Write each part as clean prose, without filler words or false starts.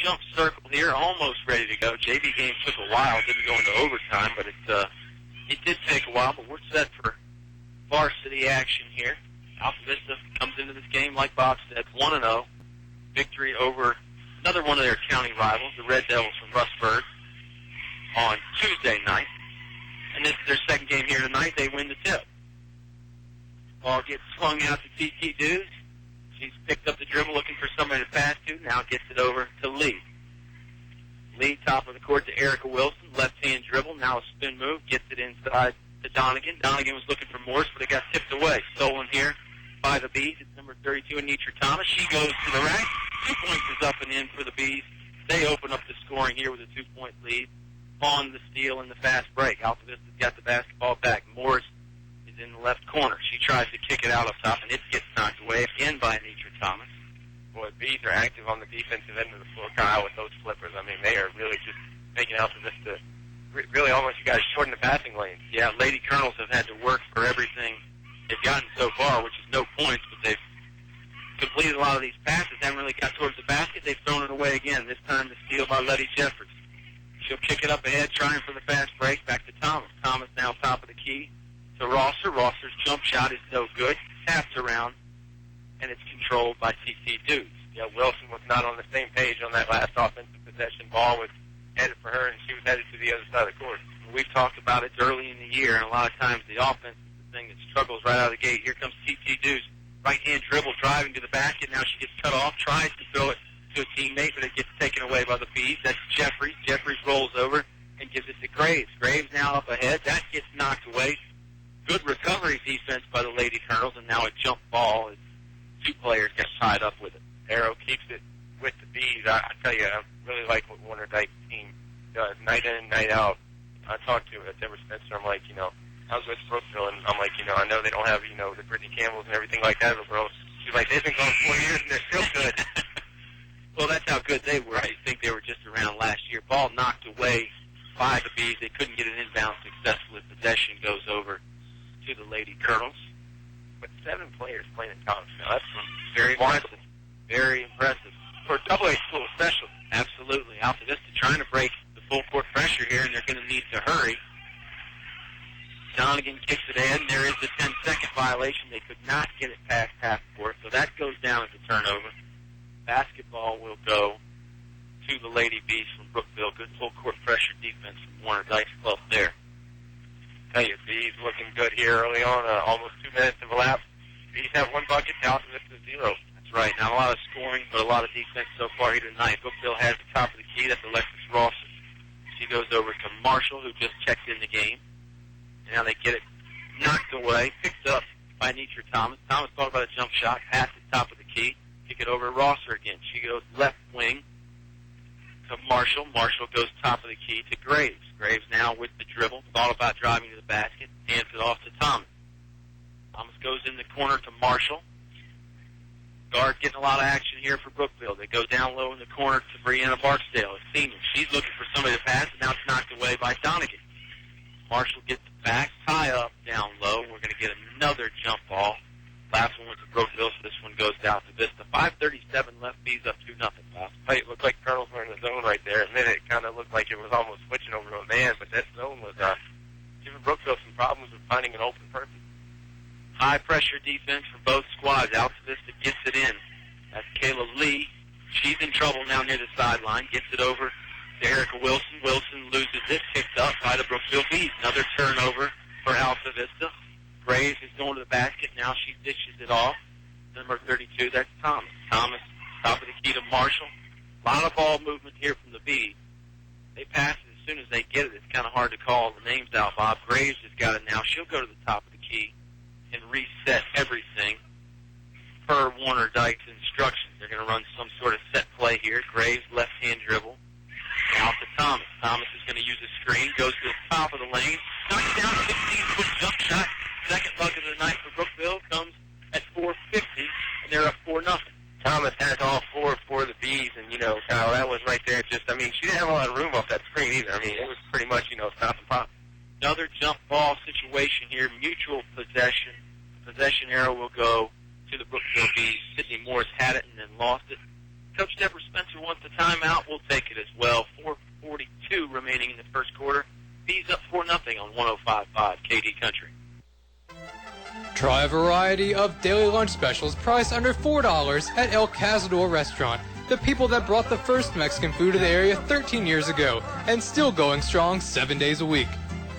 jump circle here, almost ready to go. JV game took a while, didn't go into overtime, but it did take a while, but we're set for varsity action here. Altavista comes into this game, like Bob said, 1-0. Victory over another one of their county rivals, the Red Devils from Rustburg, on Tuesday night. And this is their second game here tonight. They win the tip. Ball gets swung out to T.T. Dews. She's picked up the dribble looking for somebody to pass to. Now gets it over to Lee. Lee, top of the court to Erica Wilson. Left-hand dribble. Now a spin move. Gets it inside to Donegan. Donegan was looking for Morse, but it got tipped away. Stolen here by the Bees. It's number 32, Anitra Thomas. She goes to the rack. 2 points is up and in for the Bees. They open up the scoring here with a 2-point lead on the steal and the fast break. Altavista's got the basketball back. Morse is in the left corner. She tries to kick it out up top, and it gets knocked away again by Anitra Thomas. Boy, Bees are active on the defensive end of the floor, Kyle, with those flippers. I mean, they are really just making Altavista really almost, you guys, shorten the passing lanes. Yeah, Lady Colonels have had to work for everything they've gotten so far, which is no points, but they've completed a lot of these passes, haven't really got towards the basket. They've thrown it away again, this time the steal by Letty Jeffers. She'll kick it up ahead, trying for the fast break, back to Thomas. Thomas now top of the key to Rosser. Rosser's jump shot is no good. Taps around, and it's controlled by T.T. Dews. Yeah, Wilson was not on the same page on that last offensive possession. Ball was headed for her, and she was headed to the other side of the court. We've talked about it early in the year, and a lot of times the offense is the thing that struggles right out of the gate. Here comes T.T. Dews. Right-hand dribble, driving to the basket. Now she gets cut off, tries to throw it to a teammate, but it gets taken away by the Bees. That's Jeffries. Jeffries rolls over and gives it to Graves. Graves now up ahead. That gets knocked away. Good recovery defense by the Lady Colonels, and now a jump ball as two players get tied up with it. Arrow keeps it with the Bees. I tell you, I really like what Warner Dyke's team does, night in and night out. I talked to Deborah Spencer. I'm like, I was with Brookville, and I'm like, I know they don't have, the Brittany Campbells and everything like that in the world. She's like, they've been going 4 years, and they're still good. Well, that's how good they were. I think they were just around last year. Ball knocked away by the Bees. They couldn't get an inbound successfully. Possession goes over to the Lady Colonels. But 7 players playing in college now. That's very impressive. Very impressive. For a double-A school, especially. Absolutely. Altavista trying to break the full court pressure here, and they're going to need to hurry. Donegan kicks it in. There is the 10-second violation. They could not get it past half court, so that goes down as a turnover. Basketball will go to the Lady Bees from Brookville. Good full court pressure defense from Warner Dyke's club there. Tell you, Bees looking good here early on. Almost 2 minutes of elapsed. Bees have 1 bucket. Altavista 0. That's right. Not a lot of scoring, but a lot of defense so far here tonight. Brookville has the top of the key. That's Alexis Rawson. She goes over to Marshall, who just checked in the game. And now they get it knocked away, picked up by Anitra Thomas. Thomas thought about a jump shot, passed the top of the key, kick it over to Rosser again. She goes left wing to Marshall. Marshall goes top of the key to Graves. Graves now with the dribble, thought about driving to the basket, hands it off to Thomas. Thomas goes in the corner to Marshall. Guard getting a lot of action here for Brookville. They go down low in the corner to Brianna Barksdale, a senior. She's looking for somebody to pass, and now it's knocked away by Donegan. Marshall gets it back, tie up down low. We're going to get another jump ball. Last one went to Brookville, so this one goes down to Vista. 5:37 left, Bees up 2-0. It looked like Colonels were in the zone right there, and then it kind of looked like it was almost switching over to a man, but that zone was giving Brookville some problems with finding an open person. High-pressure defense for both squads. Altavista gets it in. That's Kayla Lee. She's in trouble now near the sideline. Gets it over to Erica Wilson. Wilson loses it. Picked up by the Brookville Bees. Another turnover for Altavista. Graves is going to the basket. Now she dishes it off. Number 32, that's Thomas. Thomas, top of the key to Marshall. A lot of ball movement here from the Bees. They pass it as soon as they get it. It's kind of hard to call the names out, Bob. Graves has got it now. She'll go to the top of the key and reset everything per Warner Dyke's instructions. They're going to run some sort of set play here. Graves, left-hand dribble. Now to Thomas. Thomas is going to use a screen. Goes to the top of the lane. Knocks down a 16-foot jump shot. Second bucket of the night for Brookville comes at 4:50, and they're up 4-0. Thomas has all 4 for the Bees, and, Kyle, that was right there. She didn't have a lot of room off that screen either. It was pretty much, stop and pop. Another jump ball situation here, mutual possession. The possession arrow will go to the Brookville Bees. Sydney Morris had it and then lost it. Coach Deborah Spencer wants the timeout. We'll take it as well. 4:42 remaining in the first quarter. Bees up 4-0 on 105.5 KD Country. Try a variety of daily lunch specials priced under $4 at El Cazador Restaurant. The people that brought the first Mexican food to the area 13 years ago and still going strong 7 days a week.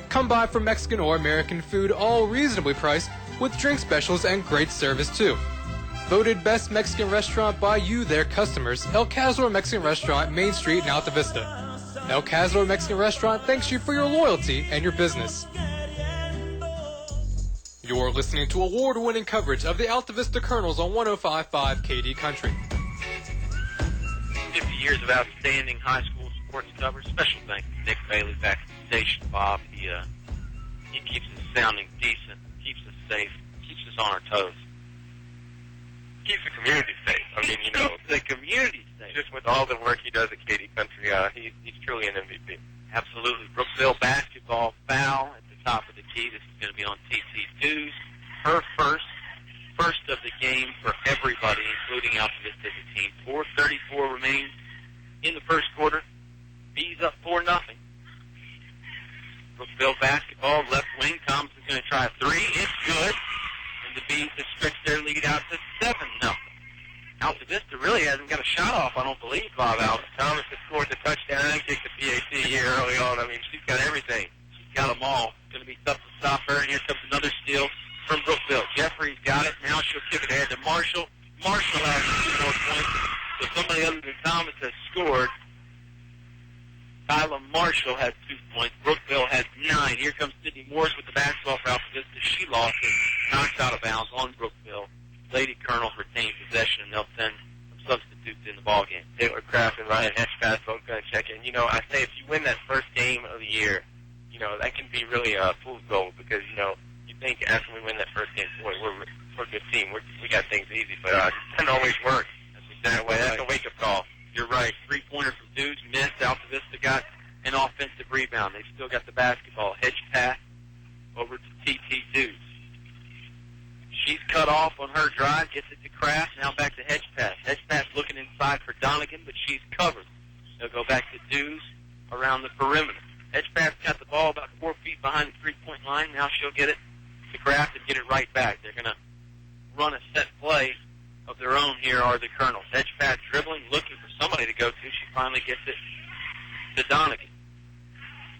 Come by for Mexican or American food, all reasonably priced, with drink specials and great service too. Voted best Mexican restaurant by you, their customers, El Cazador Mexican Restaurant, Main Street in Altavista. El Cazador Mexican Restaurant thanks you for your loyalty and your business. You're listening to award-winning coverage of the Altavista Colonels on 105.5 KD Country. 50 years of outstanding high school sports coverage. Special thanks to Nick Bailey back at the station, Bob. He keeps us sounding decent, keeps us safe, keeps us on our toes. Keeps the community safe. I mean, you know, the community safe. Just with all the work he does at KD Country, he's truly an MVP. Absolutely. Brookville basketball foul at the top of the key. This is going to be on TC Dews. Her first of the game for everybody, including Altavista as a team. 4:34 remains in the first quarter. Bees up 4-0. Brookville basketball, left wing. Thompson's going to try a three. It's good. And the Bees have stretched their lead out to 7-0. Altavista really hasn't got a shot off, I don't believe, Bob Allen. Thomas has scored the touchdown and kicked the PAT here early on. I mean, she's got everything. She's got them all. It's going to be tough to stop her. And here comes another steal from Brookville. Jeffrey's got it. Now she'll kick it ahead to Marshall. Marshall has 2 more points. So somebody other than Thomas has scored. Kyla Marshall has 2 points. Brookville has 9. Here comes Sydney Morris with the basketball for Altavista. She lost it. Knocked out of bounds on Brookville. Lady Colonels retain possession, and they'll send some substitutes in the ballgame. Taylor Kraft and Ryan Hedgepath both going to check in. You know, I say if you win that first game of the year, you know, that can be really a fool's gold because, you know, you think after we win that first game, boy, we're a good team. We got things easy, but it doesn't always work. That way, that's a wake-up call. You're right. 3-pointer from Dudes missed. Altavista got an offensive rebound. They've still got the basketball. Hedgepath over to TT Dudes. She's cut off on her drive, gets it to Kraft, now back to Hedgepath. Hedgepath looking inside for Donegan, but she's covered. They'll go back to Dews around the perimeter. Hedgepath's got the ball about 4 feet behind the three-point line. Now she'll get it to Kraft and get it right back. They're going to run a set play of their own here are the Colonels. Hedgepath dribbling, looking for somebody to go to. She finally gets it to Donegan.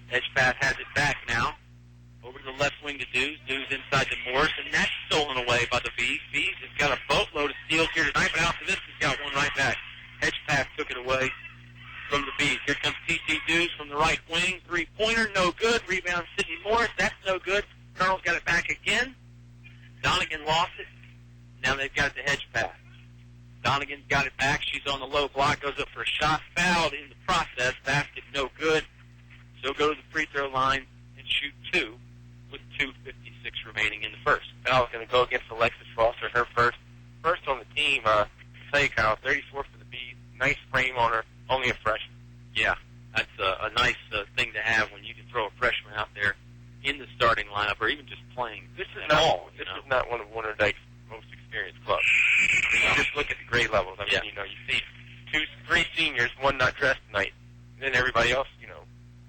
Hedgepath has it back now. Over to the left wing to Dews. Dews inside to Morris, and that's stolen away by the Bees. Bees has got a boatload of steals here tonight, but Altavista's got one right back. Hedgepath took it away from the Bees. Here comes T.T. Dews from the right wing. Three-pointer, no good. Rebound, Sydney Morris. That's no good. Colonel's got it back again. Donegan lost it. Now they've got it to Hedgepath. Donegan's got it back. She's on the low block, goes up for a shot, fouled in the process. Basket, no good. She'll go to the free throw line and shoot 2 with 2:56 remaining in the first. Foul's going to go against Alexis Foster, her first on the team. Say, Kyle, 34 for the Bees. Nice frame on her, only a freshman. Yeah, that's a nice thing to have when you can throw a freshman out there in the starting lineup or even just playing. This is not one of Warner Dyke's most experienced clubs. I mean, you just look at the grade levels. I mean, you know, you see 3 seniors, 1 not dressed tonight, and then everybody else, you know,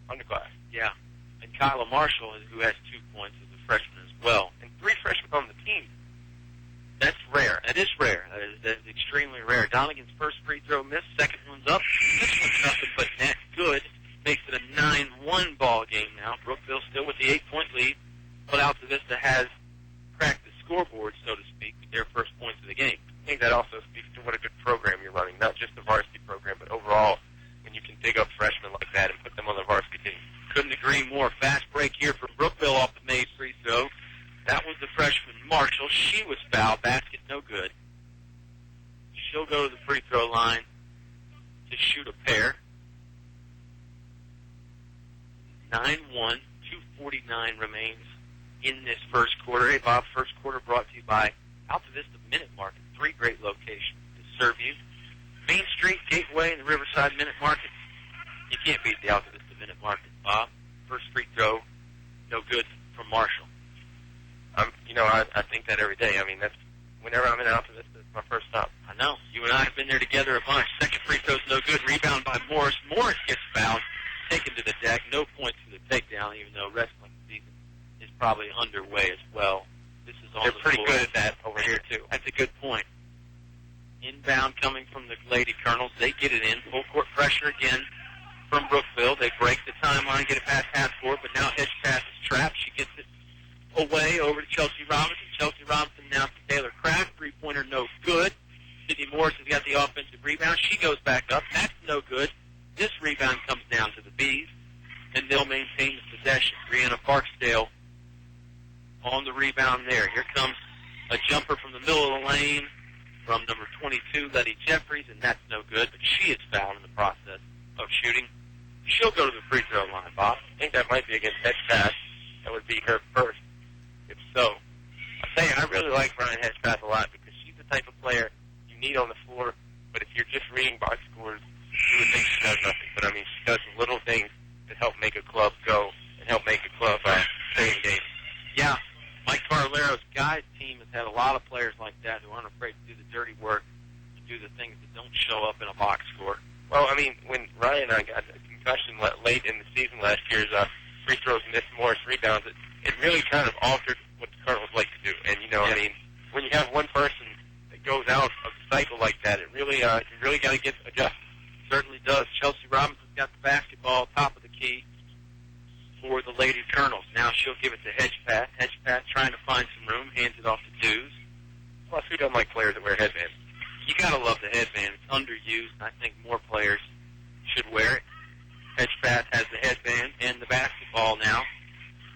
underclass. Yeah. And Kyla Marshall, who has 2 points, is a freshman as well. And 3 freshmen on the team. That's rare. That is rare. That is extremely rare. Donegan's first free throw missed. Second one's up. This one's nothing but net. Good. Makes it a 9-1 ball game now. Brookville still with the 8-point lead. But Altavista has cracked the scoreboard, so to speak, with their first points of the game. I think that also speaks to what a good program you're running. Not just the varsity program, but overall, when you can dig up freshmen like that and put them on the varsity team. Couldn't agree more. Fast break here from Brookville off the made free throw. That was the freshman Marshall. She was fouled. Basket no good. She'll go to the free throw line to shoot a pair. 9-1, 2:49 remains in this first quarter. Hey, Bob, first quarter brought to you by Altavista Minute Market. 3 great locations to serve you. Main Street, Gateway, and the Riverside Minute Market. You can't beat the Altavista Minute Market, Bob. First free throw, no good from Marshall. You know, I think that every day. I mean, that's whenever I'm in Altavista, it's my first stop. I know. You and I have been there together a bunch. Second free throw's no good. Rebound by Morris. Morris gets fouled, taken to the deck. No points for the takedown, even though wrestling season is probably underway as well. This is on They're the pretty floor. good at that over here, too. That's a good point. Inbound coming from the Lady Colonels. They get it in. Full court pressure again from Brookville. They break the timeline, get it past half court, but now Hedge pass is trapped. She gets it away over to Chelsea Robinson. Chelsea Robinson now to Taylor Kraft. Three-pointer no good. Sydney Morris has got the offensive rebound. She goes back up. That's no good. This rebound comes down to the Bees, and they'll maintain the possession. Brianna Barksdale on the rebound there. Here comes a jumper from the middle of the lane from number 22, Letty Jeffries, and that's no good, but she is fouled in the process of shooting. She'll go to the free throw line, Bob. I think that might be against Hedgepath. That would be her first. If so, I'll tell you, I really like Ryan Hedgepath a lot because she's the type of player you need on the floor, but if you're just reading box scores, you would think she does nothing. But, I mean, she does the little things that help make a club go and help make a club stay in game. Yeah, Mike Carlero's guys team has had a lot of players like that who aren't afraid to do the dirty work and do the things that don't show up in a box score. Well, I mean, when Ryan and I got a concussion late in the season last year's free throws missed, Morris rebounds, it really kind of altered what the Colonels like to do. And, you know, I mean, when you have one person that goes out of the cycle like that, it really, you really got to get adjusted. Certainly does. Chelsea Robinson's got the basketball top of the key for the Lady Colonels. Now she'll give it to Hedgepath. Hedgepath trying to find some room, hands it off to Dews. Plus, who doesn't like players that wear headbands? You got to love the headband. It's underused, and I think more players should wear it. Hedgepath has the headband and the basketball now,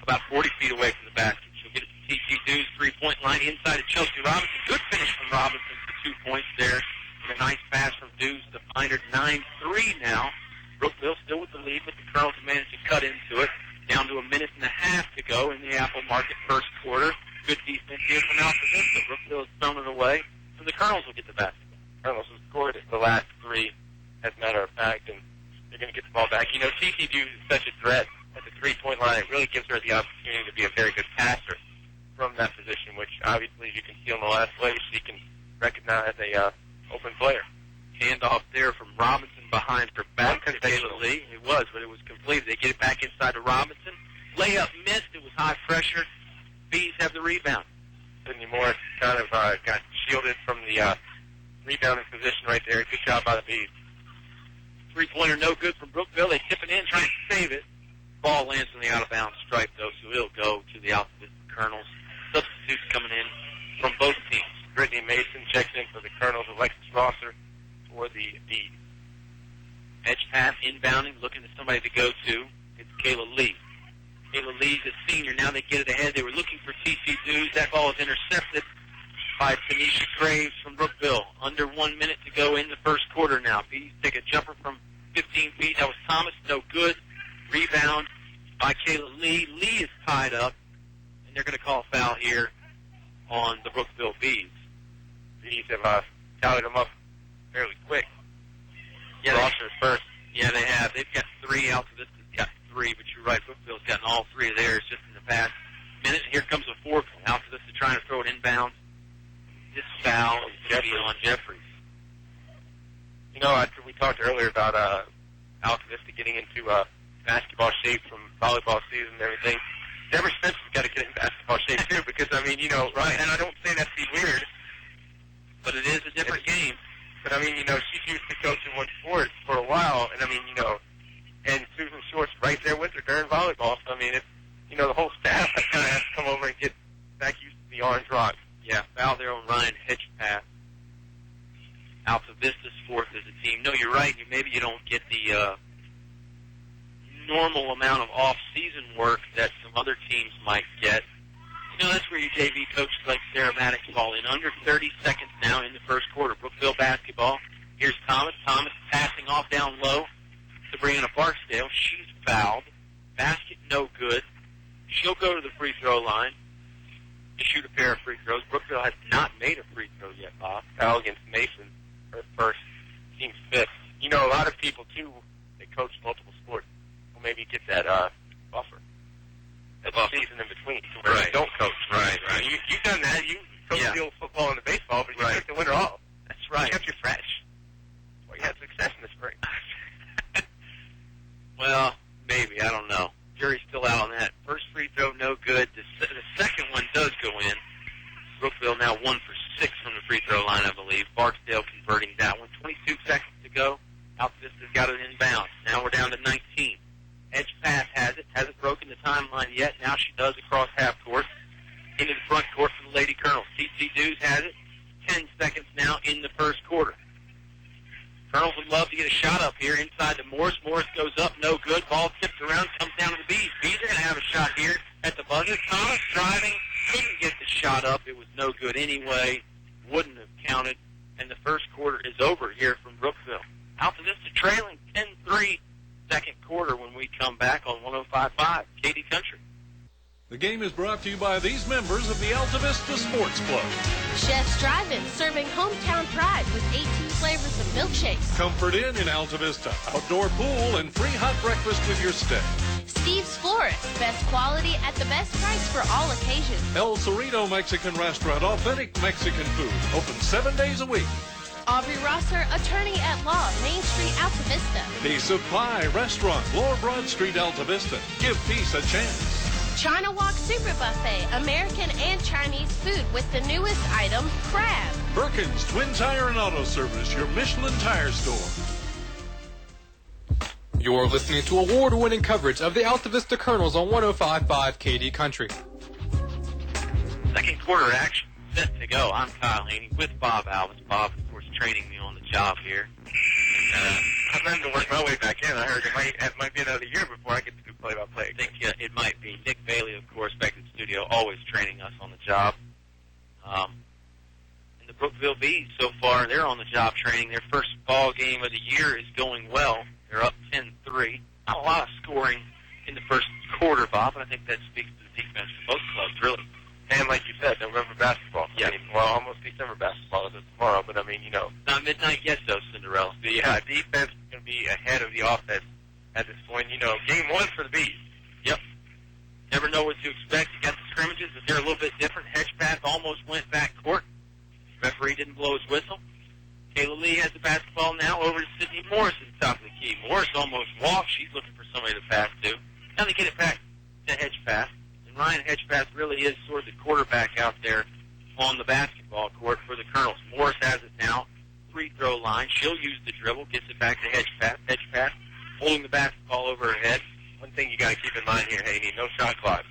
about 40 feet away from the basket. She'll get it to T.C. Dews, three-point line inside of Chelsea Robinson. Good finish from Robinson for 2 points there. And a nice pass from Dews to find her 9-3 now. Brookville still with the lead, but the Colonels have managed to cut into it. Down to a minute and a half to go in the Apple Market first quarter. Good defense here from Altavista. Brookville has thrown it away, so the Colonels will get the basketball. Colonels have scored the last three, as a matter of fact, and they're going to get the ball back. You know, T.C. Dews is such a threat at the three-point line. It really gives her the opportunity to be a very good passer from that position, which obviously, as you can see on the last play, she can recognize a open player. Handoff there from Robinson behind her back to Kayla Lee. It was, but it was completed. They get it back inside to Robinson. Layup missed. It was high pressure. Bees have the rebound. Sydney Morris kind of got shielded from the rebounding position right there. Good job by the Bees. Three-pointer no good from Brookville. They tip it in, trying to save it. Ball lands on the out-of-bounds stripe, though, so it'll go to the Altavista Colonels. Substitutes coming in from both teams. Brittany Mason checks in for the Colonels. Alexis Rosser for the Bees. Hedgepath inbounding, looking for somebody to go to. It's Kayla Lee. Kayla Lee's a senior. Now they get it ahead. They were looking for T.C. Dews. That ball is intercepted by Tanisha Graves from Brookville. Under 1 minute to go in the first quarter now. Bees take a jumper from 15 feet. That was Thomas. No good. Rebound by Kayla Lee. Lee is tied up, and they're going to call a foul here on the Brookville Bees. Bees have tallied them up fairly quick. Yeah, Rosser's first. Yeah, they have. They've got three. Altavista's got three, but you're right. Brookville's gotten all three of theirs just in the past minute. Here comes a fourth one. Altavista trying to throw it inbound. This foul is going to be on Jeffries. You know, after we talked earlier about Altavista getting into basketball shape from volleyball season and everything, Deborah Spencer's got to get in basketball shape too because, I mean, you know, right, and I don't say that to be weird, but it is a different game. But, I mean, you know, she's used to coaching one sport for a while, and, I mean, you know, and Susan Short's right there with her during volleyball. So, I mean, it's, you know, the whole staff kind of has to come over and get back used to the orange rock. Yeah, foul there on Ryan Hedgepath. Altavista's fourth as a team. No, you're right. Maybe you don't get the normal amount of off-season work that some other teams might get. You know, that's where your JV coaches like Sarah Maddox fall in. Under 30 seconds now in the first quarter. Brookville basketball. Here's Thomas. Thomas passing off down low to Brianna Barksdale. She's fouled. Basket no good. She'll go to the free throw line to shoot a pair of free throws. Brookville has not made a free throw yet, Bob. Foul against Mason, her first, team's fifth. You know, a lot of people, too, that coach multiple sports will maybe get that buffer. That season in between to where Right. they don't coach. Right. I mean, you've done that. You coach the old football and the baseball, but you Right. took the winter off. That's right. You kept you fresh. That's why you had success converting that one. 22 seconds to go. Altavista's got it inbound. Now we're down to 19. Edge pass has it. Hasn't broken the timeline yet. Now she does across half court. Into the front court for the Lady Colonels. C.C. Dews has it. 10 seconds now in the first quarter. Colonels would love to get a shot up here inside to Morris. Morris goes up, no good. Ball tipped around, comes down to the Bees. Bees are going to have a shot here at the buzzer. Thomas driving, couldn't get the shot up. It was no good anyway. Wouldn't have counted. And the first quarter is over here from Brookville. Altavista trailing 10-3 second quarter when we come back on 105.5 KD Country. The game is brought to you by these members of the Altavista Sports Club. Chef's Drive-In, serving hometown pride with 18 flavors of milkshakes. Comfort Inn in Altavista, outdoor pool, and free hot breakfast with your stay. Steve's Florist, best quality at the best price for all occasions. El Cerrito Mexican Restaurant, authentic Mexican food, open 7 days a week. Aubrey Rosser, attorney at law, Main Street, Altavista. Piece of Pie Restaurant, Lower Broad Street, Altavista. Give peace a chance. China Walk Super Buffet, American and Chinese food with the newest item, crab. Perkins Twin Tire and Auto Service, your Michelin tire store. You're listening to award-winning coverage of the Altavista Colonels on 105.5 KD Country. Second quarter action set to go. I'm Kyle Haney with Bob Alvis. Bob, of course, training me on the job here. I'm having to work my way back in. I heard it might be another year before I get to do play-by-play. I think it might be. Nick Bailey, of course, back in the studio, always training us on the job. And the Brookville Bees, so far, they're on the job training. Their first ball game of the year is going well. They're up 10-3. Not a lot of scoring in the first quarter, Bob, and I think that speaks to the defense for both clubs, really. And like you said, November basketball. Yeah. I mean, well, almost December basketball is tomorrow, but I mean, Not midnight yet, though, Cinderella. the defense is going to be ahead of the offense at this point. Game one for the Bees. Yep. Never know what to expect. You got the scrimmages, but they're a little bit different. Hedge pass almost went back court. Referee didn't blow his whistle. Kayla Lee has the basketball now over to Sydney Morris at the top of the key. Morris almost walked. She's looking for somebody to pass to. Now they get it back to Hedge pass. And Ryan Hedgepath really is sort of the quarterback out there on the basketball court for the Colonels. Morris has it now. Free throw line. She'll use the dribble. Gets it back to Hedgepath. Hedgepath holding the basketball over her head. One thing you got to keep in mind here, Haney, no shot clock.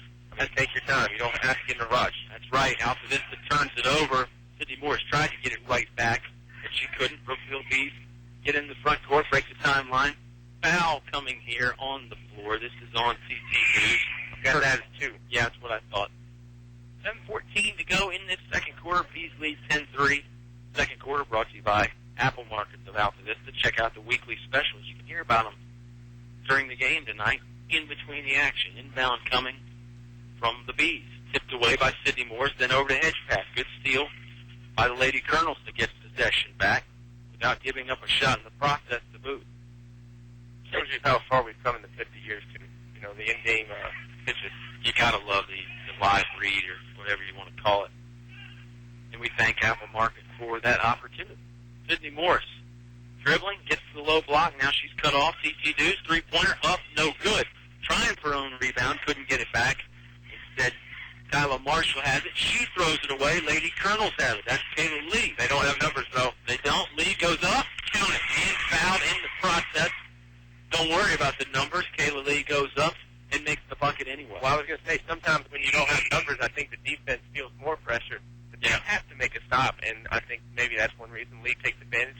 Take your time. You don't have to get in a rush. That's right. Altavista turns it over. Sydney Morris tried to get it right back, but she couldn't. Brookville Bees get in the front court, break the timeline. Foul coming here on the floor. This is on C.C. Dews. Got that as two. Yeah, that's what I thought. 7:14 to go in this second quarter. Bees leads 10-3. Second quarter brought to you by Apple Markets of Altavista. Check out the weekly specials. You can hear about them during the game tonight, in between the action. Inbound coming from the Bees. Tipped away by Sydney Morris, then over to Hedgepath. Good steal by the Lady Colonels to get possession back without giving up a shot in the process to boot. Shows you how far we've come in the 50 years to, the in-game pitches. You gotta love the live read or whatever you want to call it. And we thank Apple Market for that opportunity. Sydney Morris dribbling, gets to the low block. Now she's cut off. C.C. Dews, three-pointer up, no good. Trying for her own rebound, couldn't get it back. Instead, Kyla Marshall has it. She throws it away. Lady Colonels have it. That's Kayla Lee. They don't have numbers, though. They don't. Lee goes up, count it, and fouled in the process. Don't worry about the numbers. Kayla Lee goes up and makes the bucket anyway. Well, I was going to say, sometimes when you don't have numbers, I think the defense feels more pressure. But they have to make a stop, and I think maybe that's one reason Lee takes advantage,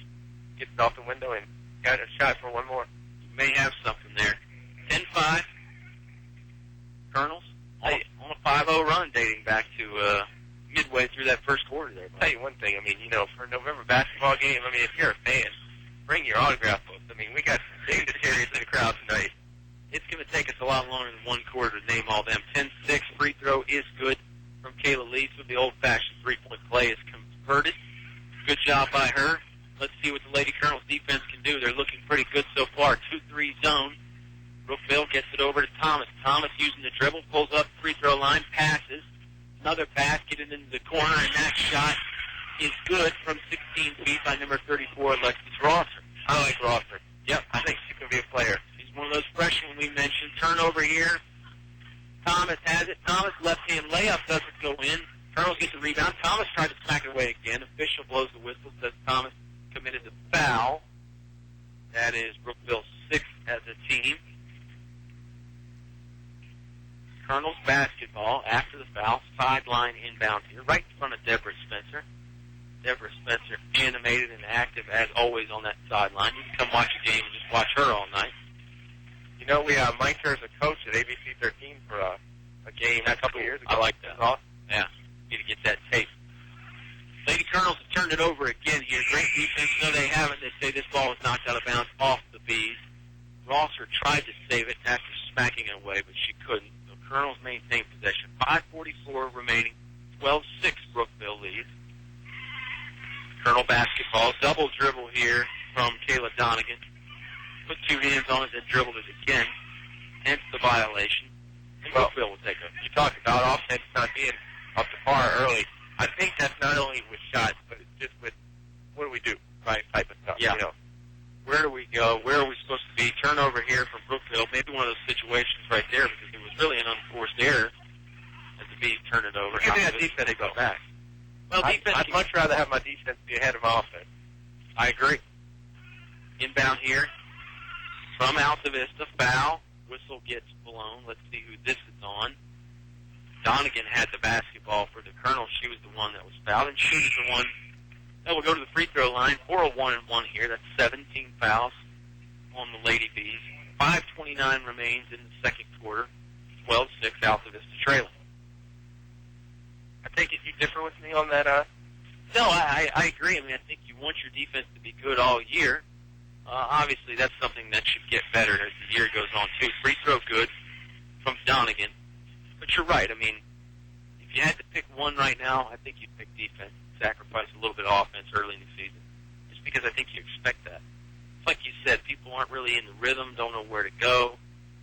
gets it off the window, and got a shot for one more. You may have something there. 10-5. Colonels on a 5-0 run dating back to midway through that first quarter there. I'll tell you one thing. For a November basketball game, if you're a fan, bring your autograph books. We got some dignitaries in the crowd tonight. It's going to take us a lot longer than one quarter to name all them. 10-6 free throw is good from Kayla Lee. So the old-fashioned three-point play is converted. Good job by her. Let's see what the Lady Colonels defense can do. They're looking pretty good so far. 2-3 zone. Brookville gets it over to Thomas. Thomas using the dribble, pulls up free throw line, passes. Another pass, getting into the corner, and that shot is good from 16 feet by number 34, Alexis Rosser. I like Rosser. Yep. I think she can be a player. She's one of those freshmen we mentioned. Turnover here. Thomas has it. Thomas left-hand layup doesn't go in. Colonels get the rebound. Thomas tried to smack it away again. Official blows the whistle, says Thomas committed foul. That is Brookville 6th as a team. Colonel's basketball after the foul, sideline inbound here, right in front of Deborah Spencer. Deborah Spencer, animated and active as always on that sideline. You can come watch a game and just watch her all night. You know, we Mike her as a coach at ABC 13 for a game a couple years ago. I like that. Awesome. Yeah, need to get that tape. Lady Colonels have turned it over again here. Great defense. No, they haven't. They say this ball was knocked out of bounds off the Bees. Rosser tried to save it after smacking it away, but she couldn't. The Colonels maintained possession. 5:44 remaining. 12-6 Brookville leads. Colonel basketball. Double dribble here from Kayla Donegan. Put two hands on it, then dribbled it again. Hence the violation. And Brookville will take it. You talked about offense not being up to par early. I think that's not only with shots, but it's just with what do we do, right, type of stuff. Yeah. You know. Where do we go? Where are we supposed to be? Turnover here from Brookville. Maybe one of those situations right there because it was really an unforced error as the Bees turned it over. Give me that defense to go back. Well, defense. I'd much rather have my defense be ahead of my offense. I agree. Inbound here from Altavista. Foul. Whistle gets blown. Let's see who this is on. Donegan had the basketball for the Colonel. She was the one that was fouled, and she was the one that will go to the free throw line. 4:01 and 1 here. That's 17 fouls on the Lady Bees. 5:29 remains in the second quarter. 12-6 Altavista trailing. I take it you differ with me on that. No, I agree. I mean, I think you want your defense to be good all year. Obviously, that's something that should get better as the year goes on, too. Free throw good from Donegan. But you're right. I mean, if you had to pick one right now, I think you'd pick defense. Sacrifice a little bit of offense early in the season. Just because I think you expect that. It's like you said, people aren't really in the rhythm, don't know where to go.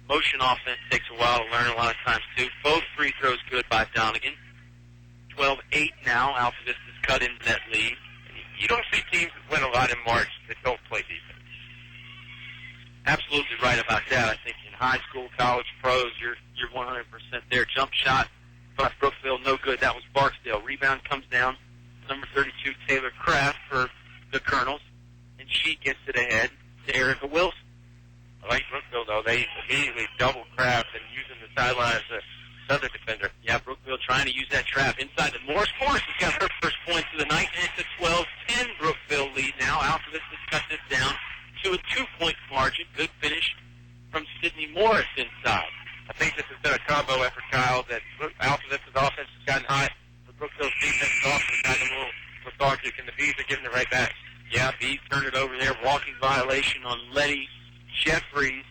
Motion offense takes a while to learn a lot of times, too. Both free throws good by Donegan. 12-8 now. Altavista's cut into that lead. You don't see teams that win a lot in March that don't play defense. Absolutely right about that. I think in high school, college, pros, you're 100% there. Jump shot by Brookville, no good. That was Barksdale. Rebound comes down. Number 32, Taylor Kraft for the Colonels, and she gets it ahead to Erica Wilson. I like Brookville, though. They immediately double Kraft and using the sideline as another defender. Yeah, Brookville trying to use that trap inside the Morris. Morris has got her first points of the night, and it's a 12-10 Brookville lead now. Altavista's cut this down to a 2-point margin. Good finish from Sydney Morris inside. I think this has been a combo effort, Kyle, that Altavista's offense has gotten hot, but Brookville's defense has also gotten a little lethargic, and the Bees are giving it right back. Yeah, Bees turned it over there. Walking violation on Letty Jeffries.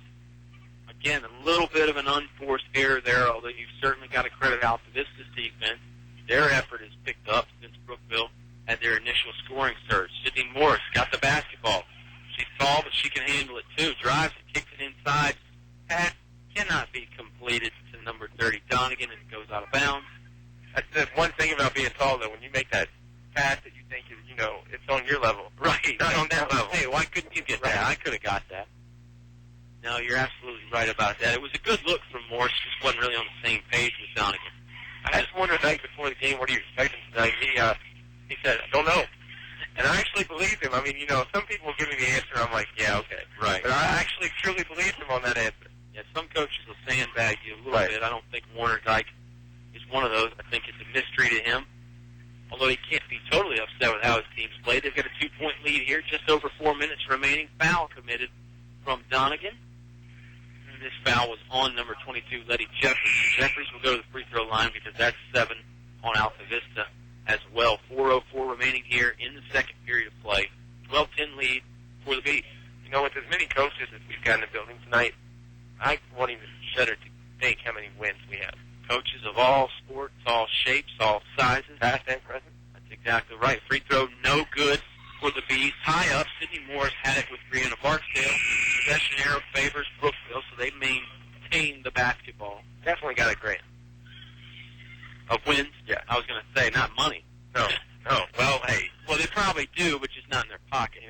Again, a little bit of an unforced error there, although you've certainly got to credit Altavista's defense. Their effort has picked up since Brookville had their initial scoring surge. Sydney Morris got the basketball. She's tall, but she can handle it too. Drives and kicks it inside. Pass cannot be completed to number 30, Donegan, and it goes out of bounds. That's the one thing about being tall, though. When you make that pass that you think is, it's on your level. Right. Not on that level. Hey, why couldn't you get that? I could have got that. No, you're absolutely right about that. It was a good look from Morris. Just wasn't really on the same page with Donegan. I just wondered the night before the game, what are you expecting tonight? He said, I don't know. And I actually believed him. I mean, some people will give me the answer. I'm like, yeah, okay. Right. But I actually truly believed him on that answer. Yeah, some coaches will sandbag you a little bit. I don't think Warner Dyke is one of those. I think it's a mystery to him. Although he can't be totally upset with how his team's played. They've got a 2-point lead here, just over 4 minutes remaining. Foul committed from Donegan. And this foul was on number 22, Letty Jeffries. Jeffries will go to the free throw line because that's 7 on Altavista as well. 4:04 remaining here in the second period of play. 12-10 lead for the Bees. With as many coaches as we've got in the building tonight, I won't even shudder to think how many wins we have. Coaches of all sports, all shapes, all sizes. Past and present. That's exactly right. Free throw, no good for the Bees. Tie up. Sydney Morris had it with Brianna Barksdale. Possession arrow favors Brookville, so they maintain the basketball. Definitely got a grant. Of wins? Yeah. I was going to say, not money. No. Well, hey. Well, they probably do, but just not in their pocket.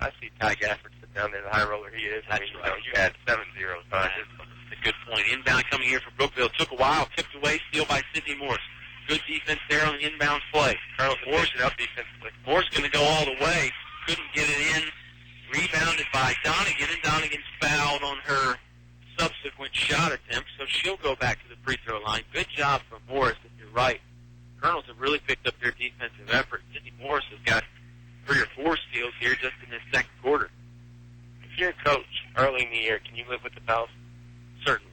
I see Ty Gafford sit down there, the high roller he is. That's right. You had 7-0. That's a good point. Inbound coming here for Brookville. Took a while. Tipped away. Steal by Sydney Morris. Good defense there on the inbound play. Morris it up defensively. Morris going to go all the way. Couldn't get it in by Donegan, and Donegan's fouled on her subsequent shot attempt, so she'll go back to the free throw line. Good job from Morris, if you're right. Colonels have really picked up their defensive effort. Sydney Morris has got 3 or 4 steals here just in this second quarter. If you're a coach early in the year, can you live with the fouls? Certainly.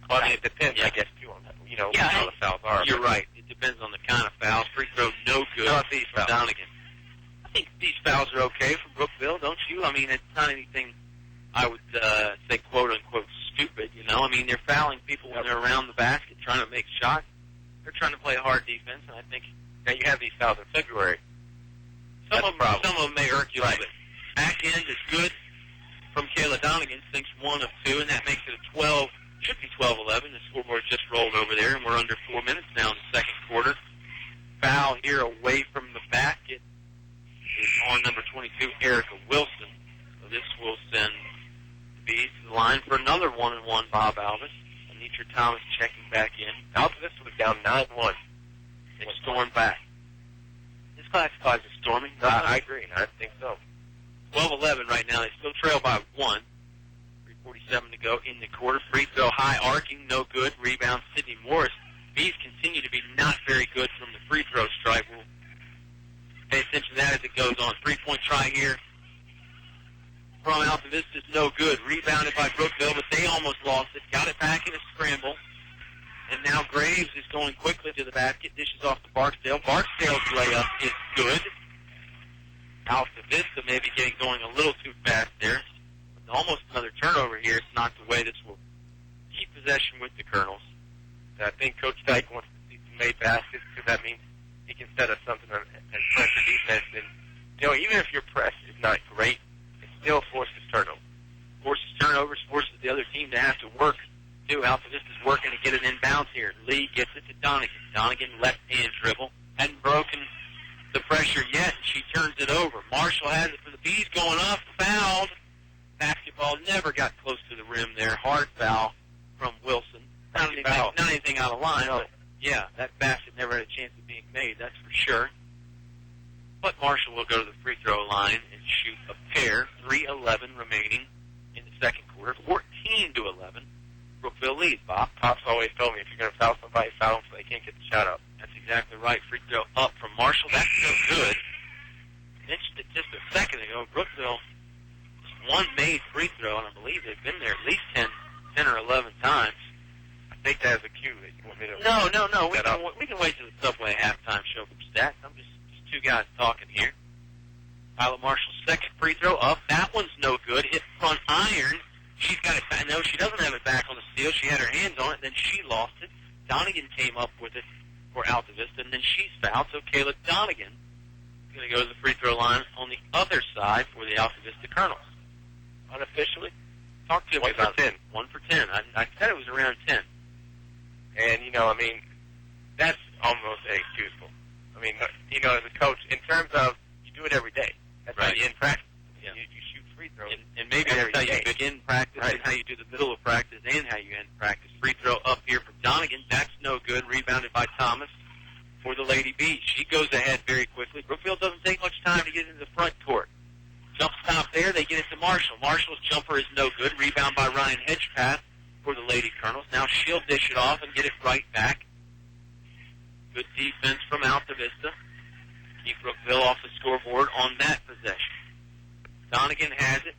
Well, I mean, it depends, I guess, too, on that. How the fouls are. You're right. It depends on the kind of foul. Free throw, no good from Donegan. I think these fouls are okay from Brookville, don't you? I mean, it's not anything I would say, quote-unquote, stupid, I mean, they're fouling people when they're around the basket trying to make shots. They're trying to play hard defense, and I think now you have these fouls in February. Some of them may irk you, but back end is good from Kayla Donegan, sinks 1 of 2, and that makes it a 12, should be 12-11. The scoreboard just rolled over there, and we're under 4 minutes now in the second quarter. Foul here away from the basket is on number 22, Erica Wilson. So this will send the Bees to the line for another 1-and-1 Bob Alvis. Anitra Thomas checking back in. Altavista was down 9-1. It stormed back. This classifies as storming. I agree. I think so. 12-11 right now. They still trail by 1. 3:47 to go in the quarter. Free throw high arcing, no good. Rebound, Sydney Morris. Bees continue to be not very good from the free throw stripe. We'll pay attention to that as it goes on. 3-point try here from Altavista is no good. Rebounded by Brookville, but they almost lost it. Got it back in a scramble. And now Graves is going quickly to the basket. Dishes off to Barksdale. Barksdale's layup is good. Altavista maybe getting going a little too fast there. Almost another turnover here. It's knocked away. This will keep possession with the Colonels. I think Coach Dyke wants to see some made baskets because that means he can set us something as pressure defense. And, even if your press is not great, it still forces turnovers. Forces turnovers, forces the other team to have to work, too. Altavista's working to get it inbounds here. Lee gets it to Donegan. Donegan left-hand dribble. Hadn't broken the pressure yet, and she turns it over. Marshall has it for the Bees going up, fouled. Basketball never got close to the rim there. Hard foul from Wilson. Not anything out of line, but yeah, that basket never had a chance of being made, that's for sure. But Marshall will go to the free throw line and shoot a pair. 3:11 remaining in the second quarter. 14-11. Brookville leads, Bob. Pop's always told me if you're going to foul somebody, foul them so they can't get the shot up. That's exactly right. Free throw up from Marshall. That's no good. Mentioned it just a second ago. Brookville one made free throw, and I believe they've been there at least 10 or 11 times. I think that has a cue that you want me to... No. We can wait till the Subway halftime show for stats. I'm just two guys talking here. Tyler Marshall's second free throw up. That one's no good. Hit front iron. She's got it back. No, she doesn't have it back on the steal. She had her hands on it, then she lost it. Donegan came up with it for Altavista, and then she's fouled. So Kayla Donegan is going to go to the free throw line on the other side for the Altavista Colonels. Unofficially, talk to me about 10. 1 for 10. I said it was around 10. And, that's almost inexcusable. As a coach, in terms of, you do it every day. That's right. How you in practice. Yeah. You shoot free throws. And maybe that's how you begin practice and how you do the middle of practice and how you end practice. Free throw up here from Donegan. That's no good. Rebounded by Thomas for the Lady Bees. She goes ahead very quickly. Brookville doesn't take much time to get into the front court. Jump stop there. They get it to Marshall. Marshall's jumper is no good. Rebound by Ryan Hedgepath for the Lady Colonels. Now she'll dish it off and get it right back. Good defense from Altavista. Keep Brookville off the scoreboard on that possession. Donegan has it.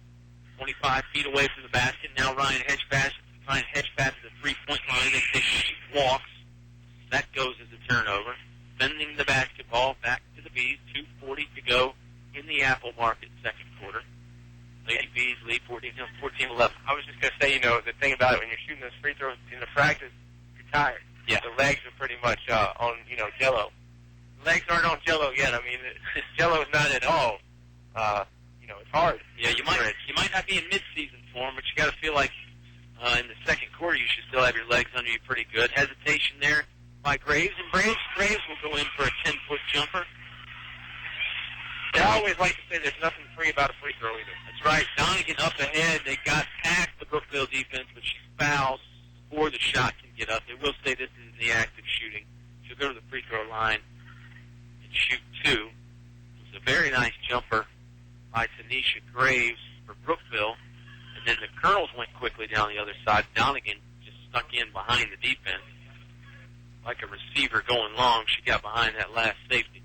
25 feet away from the basket. Now Ryan Hedgepath is the three-point line. They say she walks. That goes as a turnover. Sending the basketball back to the Bees. 2:40 to go in the Apple Market second quarter. Lady Bees lead 14-11. I was just going to say, the thing about it, when you're shooting those free throws in the practice, you're tired. Yeah. The legs are pretty much on, jello. The legs aren't on jello yet. Jello is not at all. It's hard. Yeah, you might not be in mid-season form, but you got to feel like in the second quarter you should still have your legs under you pretty good. Hesitation there by Graves, and Graves will go in for a 10-foot jumper. I always like to say there's nothing free about a free throw either. That's right. Donegan up ahead. They got past the Brookville defense, but she fouls before the shot can get up. They will say this is the act of shooting. She'll go to the free throw line and shoot 2. It was a very nice jumper by Tanisha Graves. for Brookville. And then the Colonels went quickly down the other side. Donegan just stuck in behind the defense. Like a receiver going long, she got behind that last safety.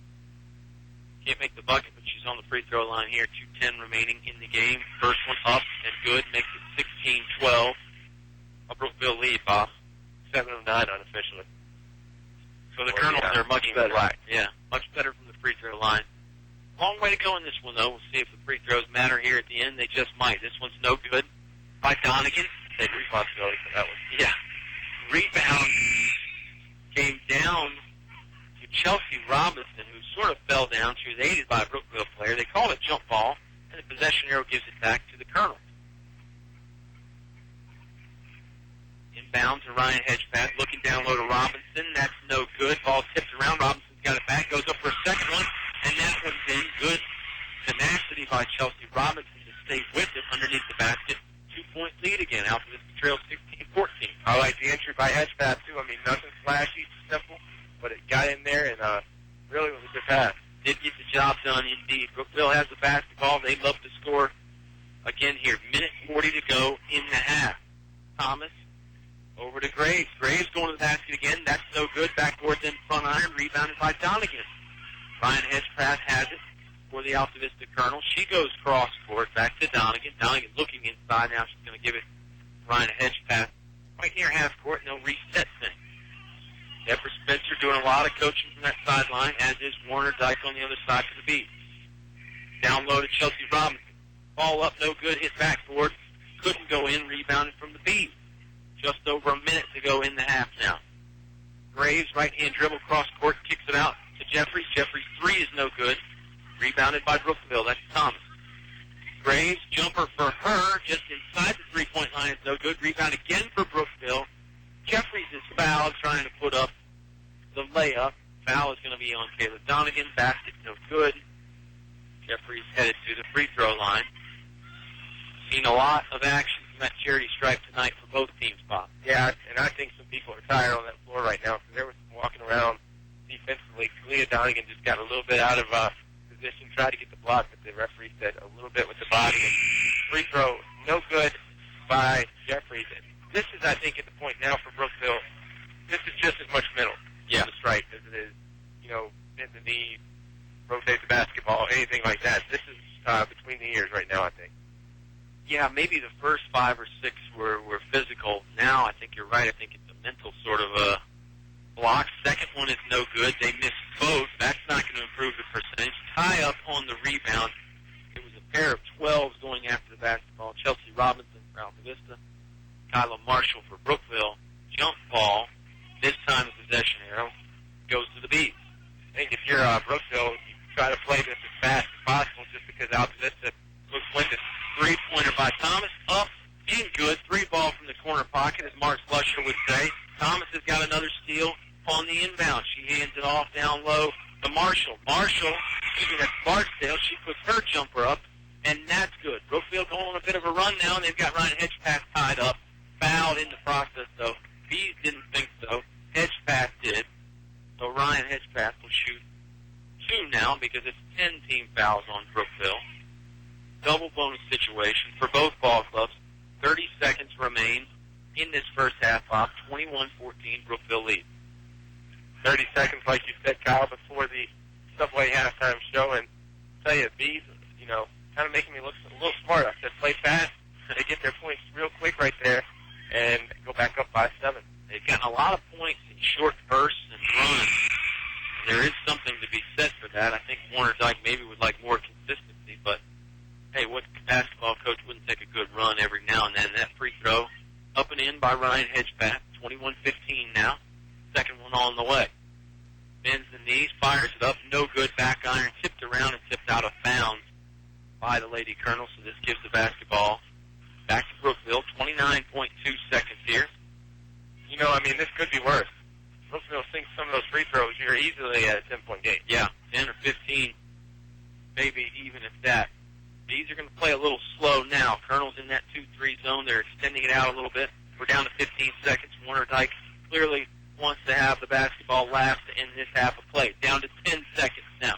Can't make the bucket, but she's on the free throw line here. 2:10 remaining in the game. First one up and good. Makes it 16-12. A Brookville lead, Bob. 7:09 unofficially. So the Colonels are much better. Yeah, much better from the free throw line. Long way to go in this one, though. We'll see if the free throws matter here at the end. They just might. This one's no good by Donegan. Take responsibility for that one. Yeah. Rebound came down to Chelsea Robinson, who sort of fell down. She was aided by a Brookville player. They called it jump ball, and the possession arrow gives it back to the Colonels. Inbound to Ryan Hedgepath, looking down low to Robinson. That's no good. Ball tipped around. Robinson's got it back. Goes up for a second one, and that one's in. Good tenacity by Chelsea Robinson to stay with it underneath the basket. 2-point lead again. Altavista trail 16-14. I like the entry by Hedgepath, too. I mean, nothing flashy, simple, but it got in there and really was a good pass. Did get the job done, indeed. Brookville has the basketball. They'd love to score again here. Minute 40 to go in the half. Thomas over to Graves. Graves going to the basket again. That's no good. Backboard then front iron. Rebounded by Donegan. Ryan Hedgepath has it for the Altavista Colonel. She goes cross court back to Donegan. Donegan looking inside. Now she's going to give it to Ryan Hedgepath right near half court. No reset thing. Deborah Spencer doing a lot of coaching from that sideline, as is Warner Dyke on the other side to the beat. Down low to Chelsea Robinson. Ball up, no good. Hit backboard. Couldn't go in. Rebounded from the beat. Just over a minute to go in the half now. Graves, right-hand dribble, cross court, kicks it out to Jeffries. Jeffries' three is no good. Rebounded by Brookville. That's Thomas. Graves, jumper for her, just inside the three-point line. It's no good. Rebound again for Brookville. Jeffries is fouled, trying to put up the layup. Foul is going to be on Kayla Donegan. Basket no good. Jeffries headed to the free throw line. Seen a lot of action from that charity stripe tonight for both teams, Bob. Yeah, and I think some people are tired on that floor right now because there was some walking around defensively. Kayla Donegan just got a little bit out of position, tried to get the block, but the referee said a little bit with the body. And free throw, no good by Jeffries. And this is, I think, at the point now for Brookville, this is just as much mental on the stripe as it is, bend the knee, rotate the basketball, anything like that. This is between the ears right now, I think. Yeah, maybe the first 5 or 6 were physical. Now I think you're right. I think it's a mental sort of a block. Second one is no good. They missed both. That's not going to improve the percentage. Tie up on the rebound. It was a pair of 12s going after the basketball. Chelsea Robinson for Altavista. Kyla Marshall for Brookville. Jump ball. This time the possession arrow goes to the beat. I think if you're Brookville, you try to play this as fast as possible just because Altavista looks like this. Three-pointer by Thomas. Up and good. 3-ball from the corner pocket, as Mark Slusher would say. Thomas has got another steal on the inbound. She hands it off down low to Marshall. That's Barksdale. She puts her jumper up, and that's good. Brookville going on a bit of a run now, and they've got Ryan Hedgepath tied up. Fouled in the process, though. Bees didn't think so. Hedgepath did. So Ryan Hedgepath will shoot 2 now because it's 10 team fouls on Brookville. Double bonus situation for both ball clubs. 30 seconds remain in this first half off. 21-14 Brookville lead. 30 seconds, like you said, Kyle, before the Subway halftime show. And I'll tell you, Bees, kind of making me look a little smart. I said play fast. They get their points real quick right there and go back up by 7. They've gotten a lot of points in short bursts and runs. There is something to be said for that. I think Warner Dyke maybe would like more consistency, but hey, what basketball coach wouldn't take a good run every now and then? That free throw up and in by Ryan Hedgepath. 21-15 now. Second one on the way. Bends the knees, fires it up. No good. Back iron tipped around and tipped out of bounds by the Lady Colonel. So this gives the basketball back to Brookville. 29.2 seconds here. This could be worse. Brookville sinks some of those free throws. You're easily at a 10-point game. Yeah, 10 or 15, maybe even at that. These are going to play a little slow now. Colonel's in that 2-3 zone. They're extending it out a little bit. We're down to 15 seconds. Warner Dyke clearly wants to have the basketball last to end this half of play. Down to 10 seconds now.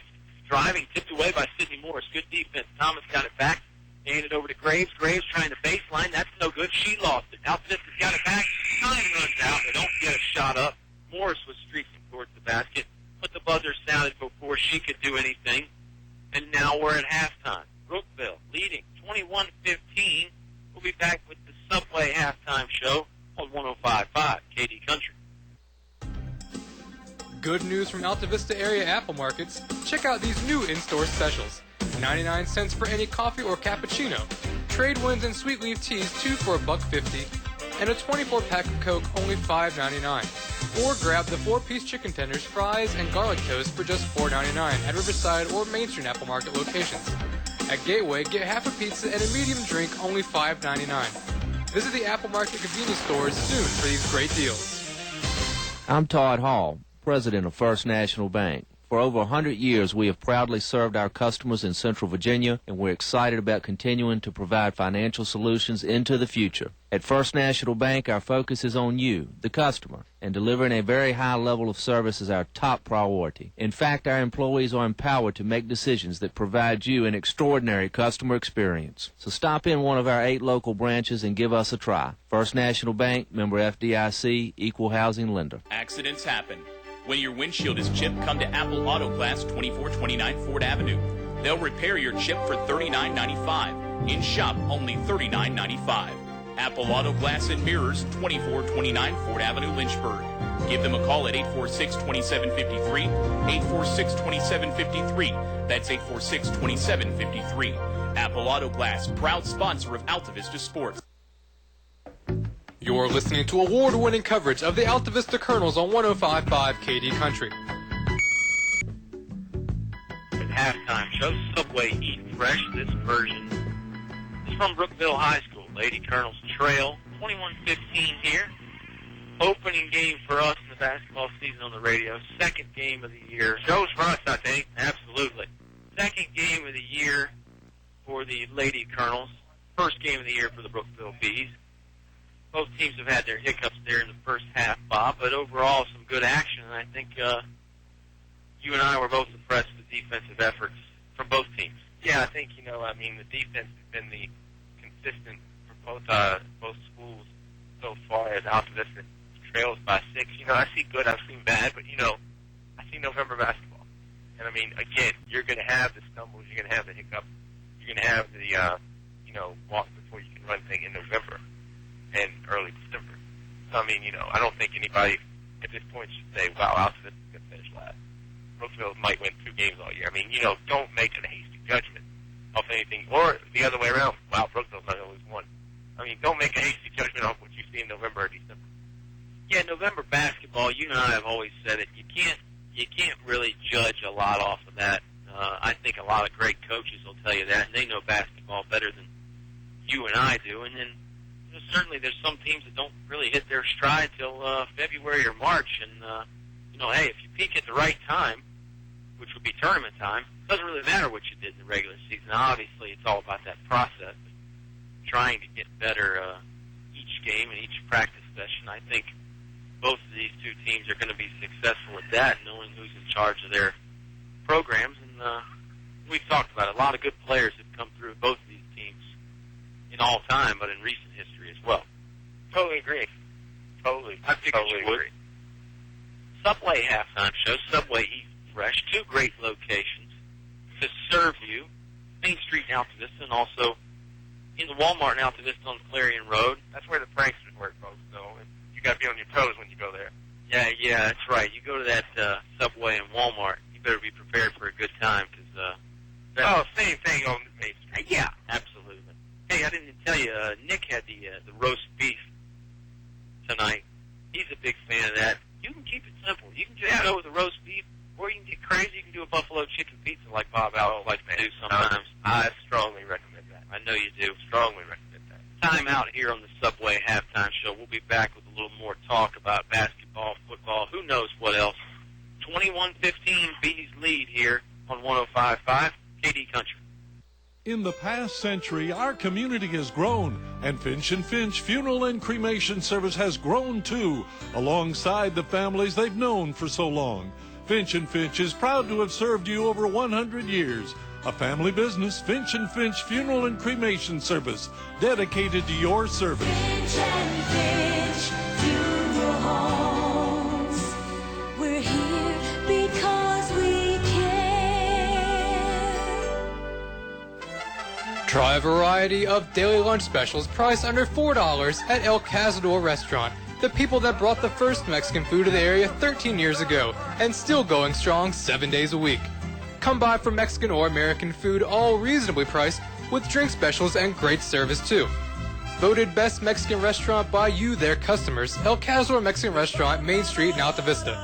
Driving, tipped away by Sydney Morris. Good defense. Thomas got it back. Handed over to Gray. Graves trying to baseline. That's no good. She lost it. Altavista's got it back. Time runs out. They don't get a shot up. Morris was streaking towards the basket, but the buzzer sounded before she could do anything. And now we're at halftime. Brookville leading 21-15. We'll be back with the Subway halftime show on 105.5 KD Country. Good news from Altavista area Apple markets. Check out these new in-store specials. 99 cents for any coffee or cappuccino. Trade winds and sweet leaf teas 2 for $1.50. And a 24-pack of Coke only $5.99. Or grab the 4-piece chicken tenders, fries, and garlic toast for just $4.99 at Riverside or Main Street Apple Market locations. At Gateway, get half a pizza and a medium drink only $5.99. Visit the Apple Market convenience stores soon for these great deals. I'm Todd Hall, President of First National Bank. For over 100 years, we have proudly served our customers in Central Virginia, and we're excited about continuing to provide financial solutions into the future. At First National Bank, our focus is on you, the customer, and delivering a very high level of service is our top priority. In fact, our employees are empowered to make decisions that provide you an extraordinary customer experience. So stop in one of our 8 local branches and give us a try. First National Bank, member FDIC, equal housing lender. Accidents happen. When your windshield is chipped, come to Apple Auto Glass, 2429 Ford Avenue. They'll repair your chip for $39.95. In shop, only $39.95. Apple Auto Glass and Mirrors, 2429 Ford Avenue, Lynchburg. Give them a call at 846-2753, 846-2753. That's 846-2753. Apple Auto Glass, proud sponsor of Altavista Sports. You're listening to award-winning coverage of the Altavista Colonels on 105.5 KD Country. The halftime show, Subway Eat Fresh. This version is from Brookville High School. Lady Colonels trail 21-15 here. Opening game for us in the basketball season on the radio. Second game of the year. Shows for us, I think. Absolutely. Second game of the year for the Lady Colonels. First game of the year for the Brookville Bees. Both teams have had their hiccups there in the first half, Bob, but overall some good action. And I think you and I were both impressed with the defensive efforts from both teams. Yeah, I think, the defense has been the consistent for both schools so far as Altavista trails by 6. I see good, I've seen bad, but, I see November basketball. And, again, you're going to have the stumbles, you're going to have the hiccups, you're going to have the, walk before you can run thing in November and early December. So, I don't think anybody at this point should say, wow, Altavista is going to finish last. Brookville might win 2 games all year. Don't make a hasty judgment off anything, or the other way around. Wow, Brookville's not going to lose 1. Don't make a hasty judgment off what you see in November or December. Yeah, November basketball, you and I have always said it, you can't really judge a lot off of that. I think a lot of great coaches will tell you that, and they know basketball better than you and I do. And then certainly there's some teams that don't really hit their stride till February or March. And, hey, if you peak at the right time, which would be tournament time, it doesn't really matter what you did in the regular season. Obviously, it's all about that process, trying to get better each game and each practice session. I think both of these two teams are going to be successful at that, knowing who's in charge of their programs. And we've talked about it. A lot of good players have come through both of these teams in all time, but in recent history as well. Totally agree. I figured you would. Subway halftime show, Subway Eat Fresh, 2 great locations to serve you. Main Street in Altavista, and also in the Walmart in Altavista on Clarion Road. That's where the pranksters work, folks. So you got to be on your toes when you go there. Yeah, that's right. You go to that Subway and Walmart, you better be prepared for a good time, because same thing on Main Street. Yeah, absolutely. Hey, I didn't tell you, Nick had the roast beef tonight. He's a big fan of that. You can keep it simple. You can just go with a roast beef, or you can get crazy. You can do a buffalo chicken pizza like Bob Allen likes to do sometimes. I strongly recommend that. I know you do. Strongly recommend that. Time out here on the Subway halftime show. We'll be back with a little more talk about basketball, football, who knows what else. 21-15 Bees lead here on 105.5 KD Country. In the past century, our community has grown, and Finch & Finch Funeral and Cremation Service has grown too, alongside the families they've known for so long. Finch & Finch is proud to have served you over 100 years. a family business, Finch and Finch Funeral and Cremation Service, dedicated to your service. Finch and Finch Funeral Homes. We're here because we care. Try a variety of daily lunch specials priced under $4 at El Cazador Restaurant. The people that brought the first Mexican food to the area 13 years ago and still going strong 7 days a week. Come by for Mexican or American food, all reasonably priced, with drink specials and great service too. Voted best Mexican restaurant by you, their customers, El Cazador Mexican Restaurant, Main Street in Altavista.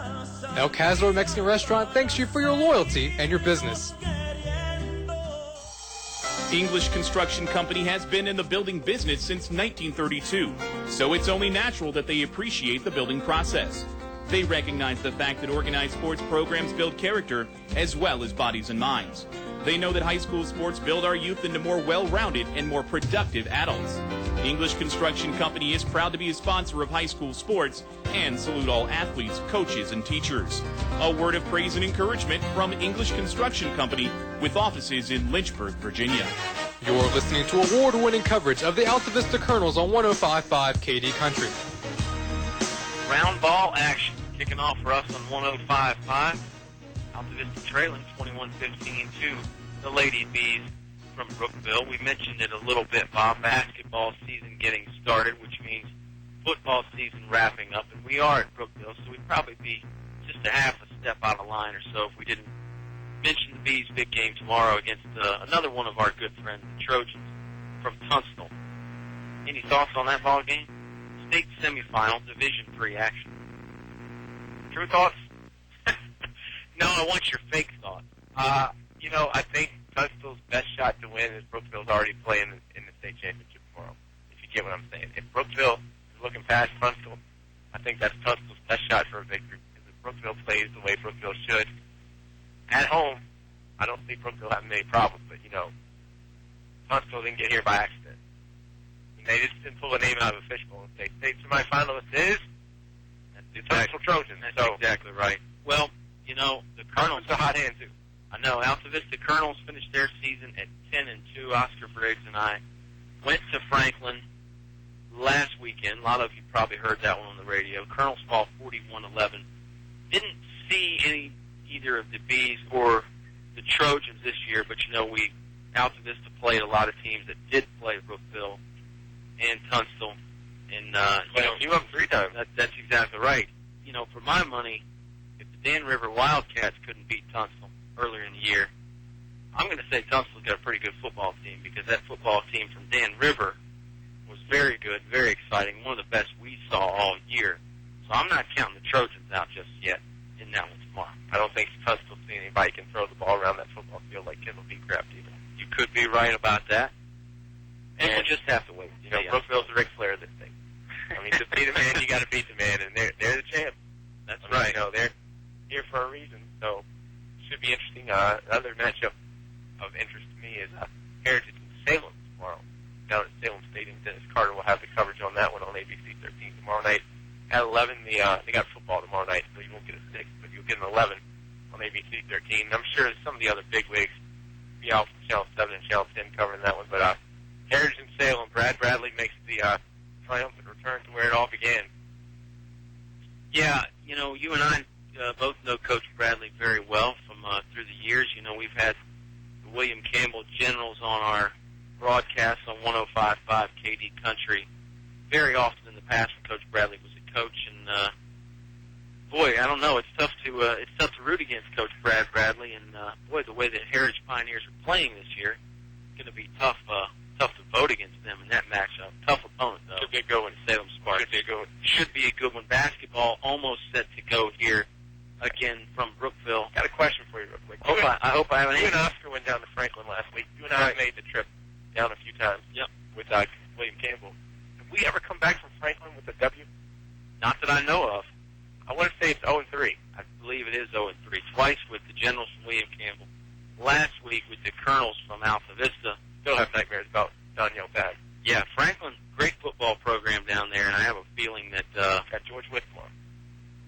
El Cazador Mexican Restaurant thanks you for your loyalty and your business. English Construction Company has been in the building business since 1932, so it's only natural that they appreciate the building process. They recognize the fact that organized sports programs build character as well as bodies and minds. They know that high school sports build our youth into more well-rounded and more productive adults. English Construction Company is proud to be a sponsor of high school sports and salute all athletes, coaches, and teachers. A word of praise and encouragement from English Construction Company with offices in Lynchburg, Virginia. You're listening to award-winning coverage of the Altavista Colonels on 105.5 KD Country. Round ball action kicking off for us on 105.5. Altavista trailing 21-15 to the Lady Bees from Brookville. We mentioned it a little bit, Bob. Basketball season getting started, which means football season wrapping up. And we are at Brookville, so we'd probably be just a half a step out of line or so if we didn't mention the Bees' big game tomorrow against another one of our good friends, the Trojans from Tunstall. Any thoughts on that ball game? State semifinal, Division III action. True thoughts? No, I want your fake thoughts. I think Tunstall's best shot to win is Brookville's already playing in the state championship tomorrow, if you get what I'm saying. If Brookville is looking past Tunstall, I think that's Tunstall's best shot for a victory. Because if Brookville plays the way Brookville should, at home, I don't see Brookville having any problems. But, Tunstall didn't get here by accident. And they just didn't pull a name out of a fishbowl and say, state semifinalist is the Tunstall Trojans. That's exactly right. Well, the Colonels are a hot hand, too. I know. Altavista Colonels finished their season at 10-2. Oscar Briggs and I went to Franklin last weekend. A lot of you probably heard that one on the radio. Colonels fall 41-11. Didn't see either of the Bees or the Trojans this year, but Altavista played a lot of teams that did play Brookville and Tunstall, and you won 3 times. That's exactly right. For my money, if the Dan River Wildcats couldn't beat Tunstall earlier in the year, I'm going to say Tunstall's got a pretty good football team, because that football team from Dan River was very good, very exciting, one of the best we saw all year. So I'm not counting the Trojans out just yet in that one tomorrow. I don't think Tunstall's seen anybody can throw the ball around that football field like Kendall Beecraft either. You could be right about that. And we'll just have to wait. Brookville's the Ric Flair of this thing. I mean, to beat a man, you got to beat the man, and they're the champ. That's right. They're here for a reason, so it should be interesting. Another matchup of interest to me is Heritage and Salem tomorrow down at Salem Stadium. Dennis Carter will have the coverage on that one on ABC 13 tomorrow night at 11. They got football tomorrow night, so you won't get a 6, but you'll get an 11 on ABC 13. And I'm sure some of the other big wigs will be out from Channel 7 and Channel 10 covering that one, but Heritage and Salem, Brad Bradley makes the triumphant return to where it all began. Yeah, you and I both know Coach Bradley very well from through the years. We've had the William Campbell Generals on our broadcast on 105.5 KD Country very often in the past when Coach Bradley was a coach. And I don't know. It's tough to root against Coach Brad Bradley. And the way that Heritage Pioneers are playing this year, it's going to be tough to vote against them in that matchup. Tough opponent, though. Should be a good one. Salem Spartans. Should be a good one. Basketball almost set to go here again from Brookville. Got a question for you real quick. I hope I have an answer. You and Oscar went down to Franklin last week. You and I made the trip down a few times. Yep. With William Campbell. Have we ever come back from Franklin with a W? Not that I know of. I want to say it's 0-3. I believe it is 0-3. Twice with the Generals from William Campbell. Last week with the Colonels from Altavista. Still have nightmares about Danielle Bag. Yeah, Franklin, great football program down there, and I have a feeling that got George Whitmore.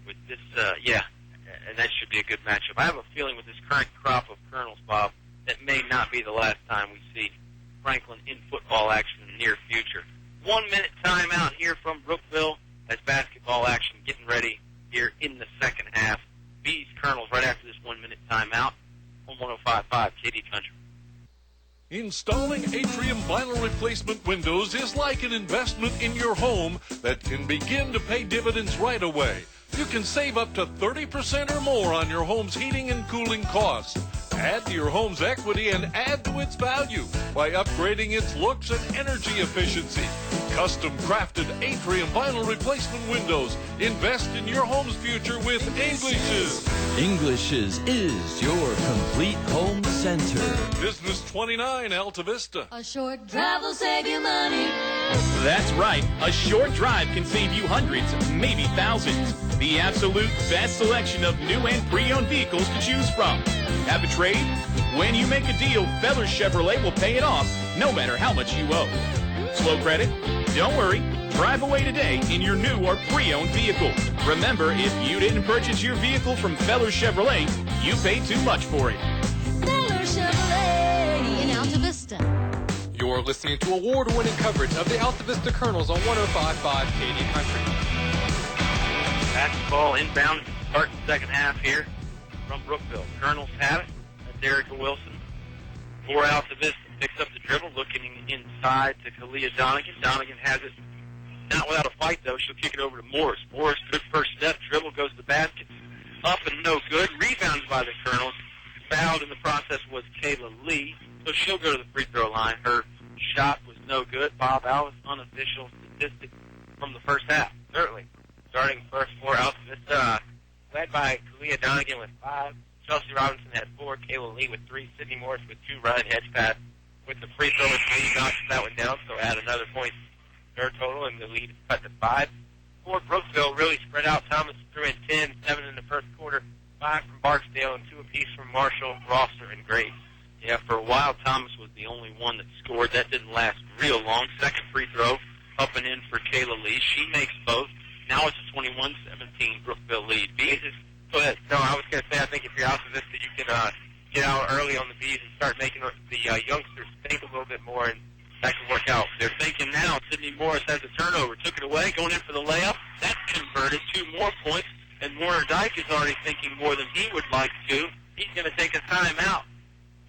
With this, and that should be a good matchup. I have a feeling with this current crop of Colonels, Bob, that may not be the last time we see Franklin in football action in the near future. 1 minute timeout here from Brookville as basketball action getting ready here in the second half. Bees Colonels right after this 1 minute timeout on 105.5 KD Country. Installing Atrium vinyl replacement windows is like an investment in your home that can begin to pay dividends right away. You can save up to 30% or more on your home's heating and cooling costs. Add to your home's equity and add to its value by upgrading its looks and energy efficiency. Custom crafted Atrium vinyl replacement windows. Invest in your home's future with English's. English's is your complete home center. Business 29, Altavista. A short drive will save you money. That's right. A short drive can save you hundreds, maybe thousands. The absolute best selection of new and pre-owned vehicles to choose from. Have a trade? When you make a deal, Feller Chevrolet will pay it off, no matter how much you owe. Slow credit? Don't worry. Drive away today in your new or pre-owned vehicle. Remember, if you didn't purchase your vehicle from Feller Chevrolet, you paid too much for it. Feller Chevrolet in Altavista. You're listening to award-winning coverage of the Altavista Colonels on 105.5 KD Country. Basketball inbound to start the second half here from Brookville. Colonels have it. That's Erica Wilson for Altavista. Picks up the dribble, looking inside to Kalia Donegan. Donegan has it not without a fight, though. She'll kick it over to Morris. Morris, good first step. Dribble goes to the basket. Up and no good. Rebounded by the Colonels. Fouled in the process was Kayla Lee. So she'll go to the free throw line. Her shot was no good. Bob Alice, unofficial statistic from the first half. Certainly. Starting first for Altavista, led by Kalia Donegan with 5. Chelsea Robinson had 4. Kayla Lee with 3. Sydney Morris with 2. Ryan Hedgepath with the free throw as Lee knocks that one down, so add another point to her total, and the lead is cut to 5. For Brookville, really spread out. Thomas threw in 10, 7 in the first quarter, 5 from Barksdale, and 2 apiece from Marshall, Rosser, and Grace. Yeah, for a while, Thomas was the only one that scored. That didn't last real long. Second free throw, up and in for Kayla Lee. She makes both. Now it's a 21-17 Brookville lead. Bees, go ahead. No, I was going to say, I think if you're Altavista, you can get out early on the Bees and start making the youngsters think a little bit more, and that can work out. They're thinking now. Sydney Morris has a turnover. Took it away, going in for the layup. That's converted. 2 more points, and Warner Dyke is already thinking more than he would like to. He's going to take a timeout.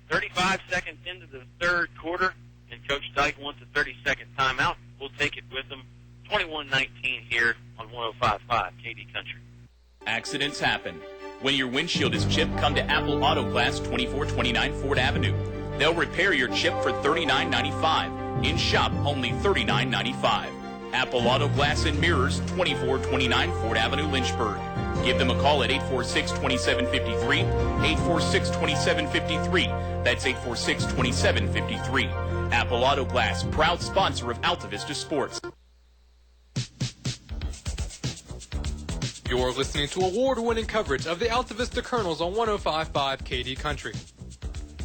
35 seconds into the third quarter, and Coach Dyke wants a 30-second timeout. We'll take it with him. 21-19 here on 105.5 KD Country. Accidents happen. When your windshield is chipped, come to Apple Auto Glass, 2429 Ford Avenue. They'll repair your chip for $39.95. In shop, only $39.95. Apple Auto Glass and Mirrors, 2429 Ford Avenue, Lynchburg. Give them a call at 846-2753, 846-2753. That's 846-2753. Apple Auto Glass, proud sponsor of Altavista Sports. You're listening to award-winning coverage of the Altavista Colonels on 105.5 KD Country.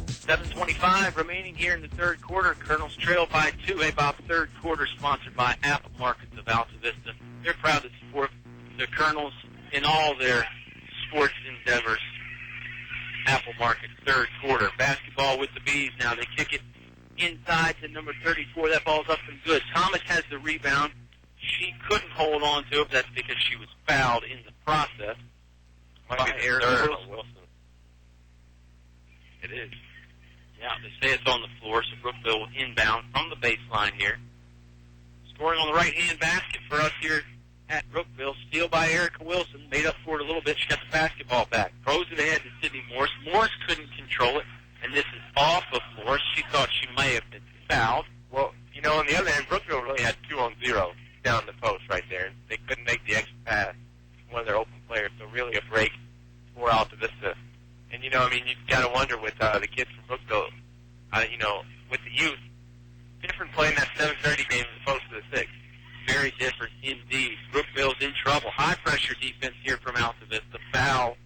7:25 remaining here in the third quarter. Colonels trail by 2. Hey, Bob, third quarter sponsored by Apple Markets of Altavista. They're proud to support the Colonels in all their sports endeavors. Apple Markets, third quarter. Basketball with the Bees now. They kick it inside to number 34. That ball's up and good. Thomas has the rebound. She couldn't hold on to it. That's because she was fouled in the process. Might be Erica Wilson. It is. Yeah, they say it's on the floor, so Brookville will inbound from the baseline here. Scoring on the right-hand basket for us here at Brookville. Steal by Erica Wilson. Made up for it a little bit. She got the basketball back. Throws it ahead to Sydney Morris. Morris couldn't control it, and this is off of Morris. She thought she may have been fouled. Well, you know, on the other hand, Brookville really had 2-on-0 down the post right there. They couldn't make the extra pass. One of their open players, so really a break for Altavista. And, you know, I mean, you got to wonder with the kids from Brookville, you know, with the youth, different playing that 7:30 game as opposed to the 6. Very different indeed. Brookville's in trouble. High-pressure defense here from Altavista. Foul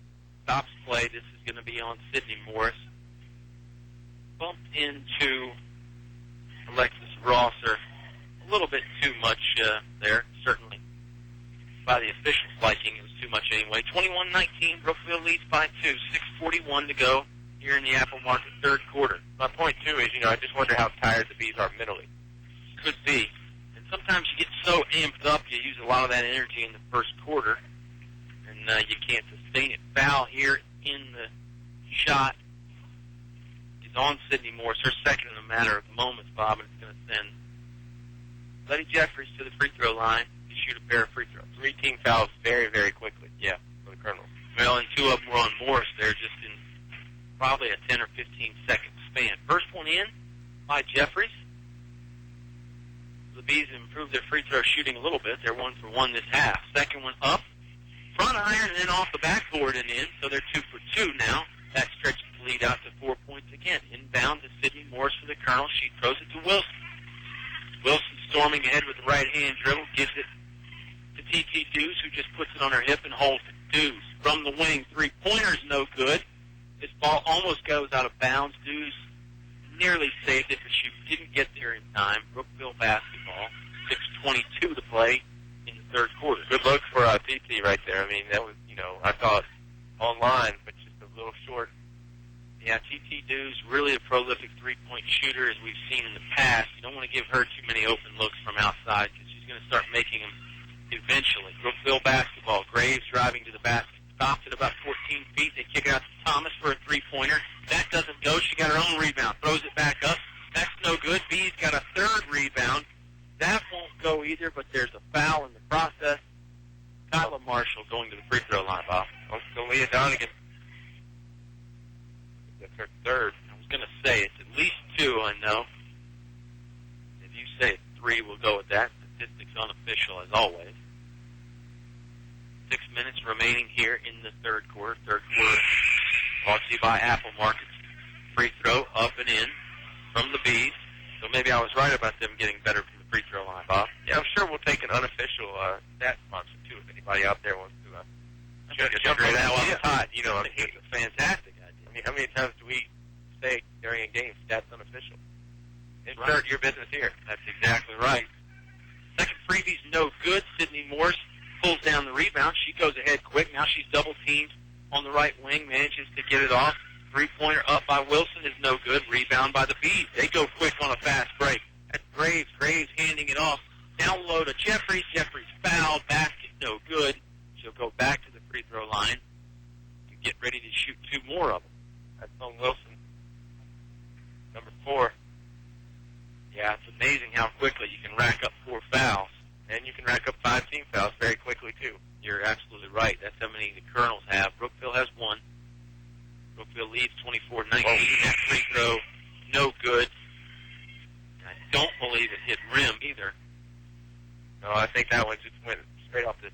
stops play. This is going to be on Sydney Morris. Bumped into Alexis Rosser. A little bit too much there, certainly. By the officials' liking, it was too much anyway. 21-19, Brookville leads by 2. 6:41 to go here in the Apple Market, third quarter. My point, too, is, I just wonder how tired the Bees are mentally. Could be. And sometimes you get so amped up, you use a lot of that energy in the first quarter, and you can't sustain it. Foul here in the shot is on Sydney Morse. Her second in a matter of moments, Bob, and it's going to send Letty Jeffries to the free throw line to shoot a pair of free throws. 3 team fouls very, very quickly. Yeah. For the Colonels. Well, and 2 of them were on Morse. They're just in probably a 10 or 15 second span. First one in by Jeffries. The Bees improved their free throw shooting a little bit. They're 1 for 1 this half. Second one up, front iron, and then off the backboard and in. So they're 2 for 2 now. That stretches the lead out to 4 points again. Inbound to Sydney Morse for the Colonel. She throws it to Wilson. Wilson storming ahead with the right-hand dribble, gives it to T.T. Dews, who just puts it on her hip and holds it. Dews from the wing, three-pointer's no good. This ball almost goes out of bounds. Dews nearly saved it, but she didn't get there in time. Brookville basketball, 6:22 to play in the third quarter. Good look for T.T. right there. I mean, that was, I thought online, but just a little short. Yeah, T.T. Dews, really a prolific three-point shooter, as we've seen in the past. You don't want to give her too many open looks from outside because she's going to start making them eventually. Brookville basketball. Graves driving to the basket. Stops at about 14 feet. They kick it out to Thomas for a three-pointer. That doesn't go. She got her own rebound. Throws it back up. That's no good. B's got a third rebound. That won't go either, but there's a foul in the process. Kyla Marshall going to the free throw line, Bob. Leah Donegan. That's her third. I was going to say it's at least 2, I know. If you say it's 3, we'll go with that. Statistics unofficial, as always. 6 minutes remaining here in the third quarter. Third quarter brought to you by Apple Markets. Free throw up and in from the Bees. So maybe I was right about them getting better from the free throw line, Bob. Yeah, I'm sure we'll take an unofficial stat sponsor, too, if anybody out there wants to jump on that while it's hot. It's a fantastic idea. I mean, how many times do we say during a game, stats unofficial? Insert right. your business here. That's exactly right. Second freebie's no good. Sydney Morse pulls down the rebound. She goes ahead quick. Now she's double-teamed on the right wing, manages to get it off. Three-pointer up by Wilson is no good. Rebound by the Bees. They go quick on a fast break. That's Graves. Graves handing it off. Down low to Jeffries. Jeffries fouled. Basket no good. She'll go back to the free throw line to get ready to shoot 2 more of them. That's on Wilson. Number 4. Yeah, it's amazing how quickly you can rack up 4 fouls. And you can rack up 5 team fouls very quickly, too. You're absolutely right. That's how many the Colonels have. Brookville has 1. Brookville leads 24-19. That free throw, no good. I don't believe it hit rim either. No, I think that one just went straight off the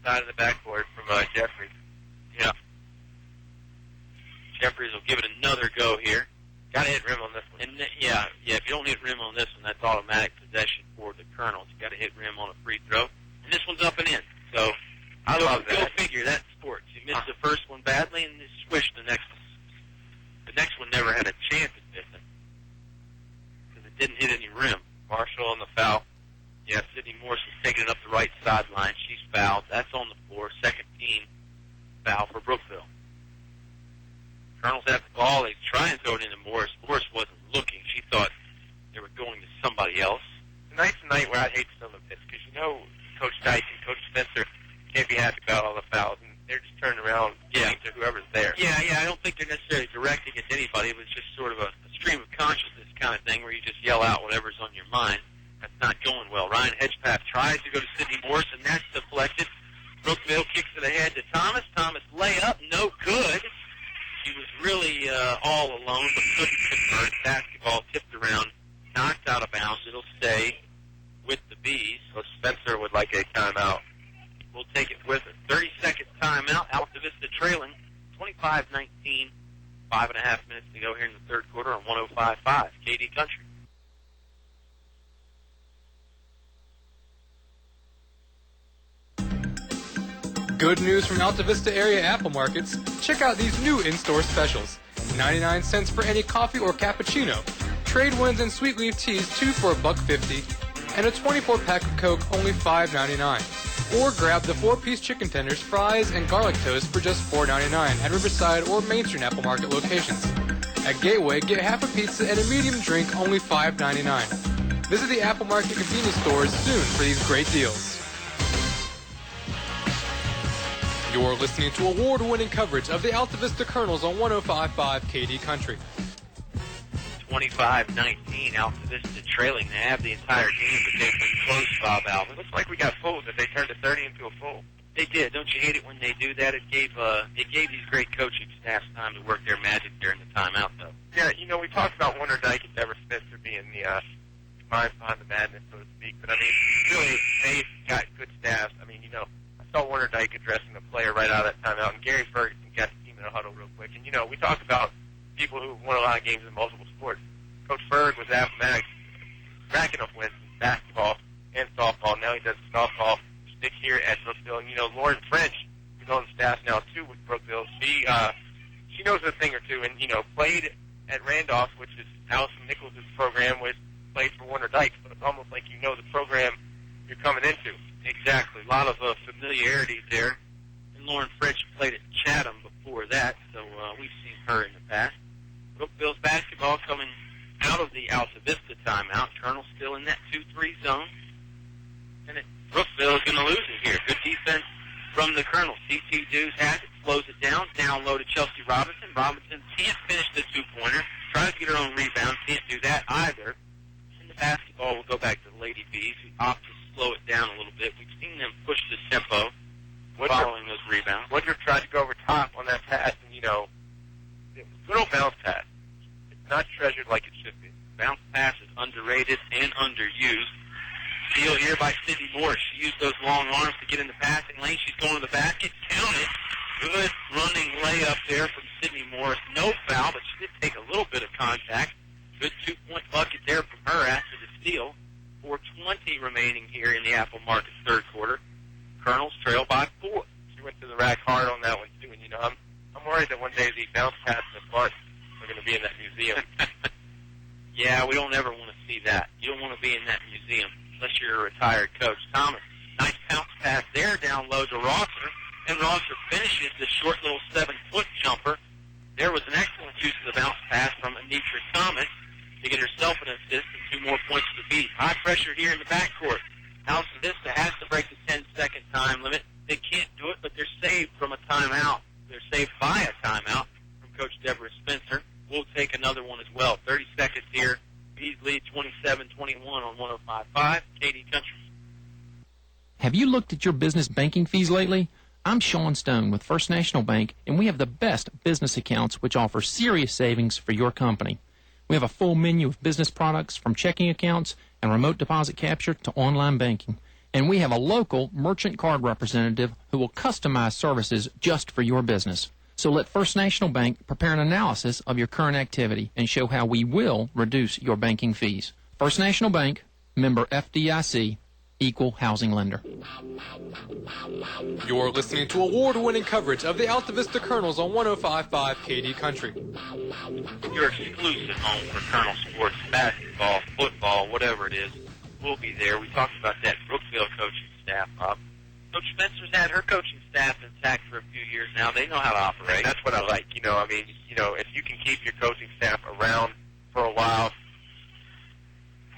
side of the backboard from Jeffries. Yeah. Jeffries will give it another go here. Got to hit rim on this one. And yeah, if you don't hit rim on this one, that's automatic possession for the Colonels. You got to hit rim on a free throw. And this one's up and in. So I love that. Go figure. That's sports. You missed the first one badly and you swished the next one. The next one never had a chance at missing because it didn't hit any rim. Marshall on the foul. Yeah, Sydney Morse is taking it up the right sideline. She's fouled. That's on the floor. Second team foul for Brookville. Colonels have the ball. They try and throw it into Morris. Morris wasn't looking. She thought they were going to somebody else. Tonight's a night where I hate some of this because, Coach Dyson, Coach Spencer can't be happy about all the fouls, and they're just turning around giving to whoever's there. Yeah, I don't think they're necessarily directing it to anybody. It was just sort of a stream of consciousness kind of thing where you just yell out whatever's on your mind. That's not going well. Ryan Hedgepath tries to go to Sydney Morse, and that's deflected. Brookville kicks it ahead to Thomas. Thomas layup, no good. She was really all alone, but couldn't convert. Basketball tipped around, knocked out of bounds. It'll stay with the Bees. So Spencer would like a timeout. We'll take it with a 30-second timeout. Altavista trailing 25-19. 5.5 minutes to go here in the third quarter on 105.5 KD Country. Good news from Altavista area Apple Markets. Check out these new in-store specials. 99 cents for any coffee or cappuccino. Trade ones and sweet leaf teas, 2 for $1.50. And a 24-pack of Coke, only $5.99. Or grab the 4-piece chicken tenders, fries, and garlic toast for just $4.99 at Riverside or Main Street Apple Market locations. At Gateway, get half a pizza and a medium drink, only $5.99. Visit the Apple Market convenience stores soon for these great deals. You're listening to award-winning coverage of the Altavista Colonels on 105.5 KD Country. 25-19, Altavista trailing. They have the entire game, but they've been close, Bob Alvin. Looks like we got full, that they turned a 30 into a full. They did. Don't you hate it when they do that? It gave these great coaching staffs time to work their magic during the timeout, though. Yeah, we talked about Warner Dyke and Deborah Spencer being the minds behind the madness, so to speak. But, I mean, really, they've got good staffs. I mean, I saw Warner Dyke addressing the player right out of that timeout, and Gary Ferguson got the team in a huddle real quick. And, we talk about people who won a lot of games in multiple sports. Coach Ferg was Appomattox, racking up wins in basketball and softball. Now he does softball stick here at Brookville. And, Lauren French is on the staff now, too, with Brookville. She knows a thing or two and, played at Randolph, which is Allison Nichols' program, which played for Warner Dyke. So it's almost like the program you're coming into. Exactly. A lot of familiarity there. And Lauren French played at Chatham before that, so we've seen her in the past. Brookville's basketball coming out of the Altavista timeout. Colonel still in that 2-3 zone. And Brookville is going to lose it here. Good defense from the Colonel. C.T. Dews has it, slows it down low to Chelsea Robinson. Robinson can't finish the two-pointer. Tries to get her own rebound. Can't do that either. And the basketball will go back to the Lady Bees, who opt to slow it down a little bit. We've seen them push the tempo following those rebounds. Woodruff tried to go over top on that pass, and, it was a good old bounce pass. It's not treasured like it should be. Bounce pass is underrated and underused. Steal here by Sydney Morris. She used those long arms to get in the passing lane. She's going to the basket. Count it. Good running layup there from Sydney Morris. No foul, but she did take a little bit of contact. Good two-point bucket there from her after the steal. 4:20 remaining here in the Apple Market third quarter. Colonels trail by 4. She went to the rack hard on that one, too. And, I'm worried that one day the bounce pass and the bust are going to be in that museum. Yeah, we don't ever want to see that. You don't want to be in that museum unless you're a retired coach. Thomas, nice bounce pass there down low to Rosser, and Rosser finishes the short little 7-foot jumper. There was an excellent use of the bounce pass from Anitra Thomas to get herself an assist and 2 more points to beat. High pressure here in the backcourt. Altavista has to break the 10-second time limit. They can't do it, but they're saved from a timeout. They're saved by a timeout from Coach Deborah Spencer. We'll take another one as well. 30 seconds here. Bees lead 27-21 on 105.5 KD Country. Have you looked at your business banking fees lately? I'm Sean Stone with First National Bank, and we have the best business accounts which offer serious savings for your company. We have a full menu of business products from checking accounts and remote deposit capture to online banking. And we have a local merchant card representative who will customize services just for your business. So let First National Bank prepare an analysis of your current activity and show how we will reduce your banking fees. First National Bank, member FDIC, equal housing lender. You're listening to award-winning coverage of the Altavista Colonels on 105.5 KD Country. Your exclusive home for Colonel sports, basketball, football, whatever it is, will be there. We talked about that Brookville coaching staff, Bob. Coach Spencer's had her coaching staff intact for a few years now. They know how to operate. And that's what I like. If you can keep your coaching staff around for a while.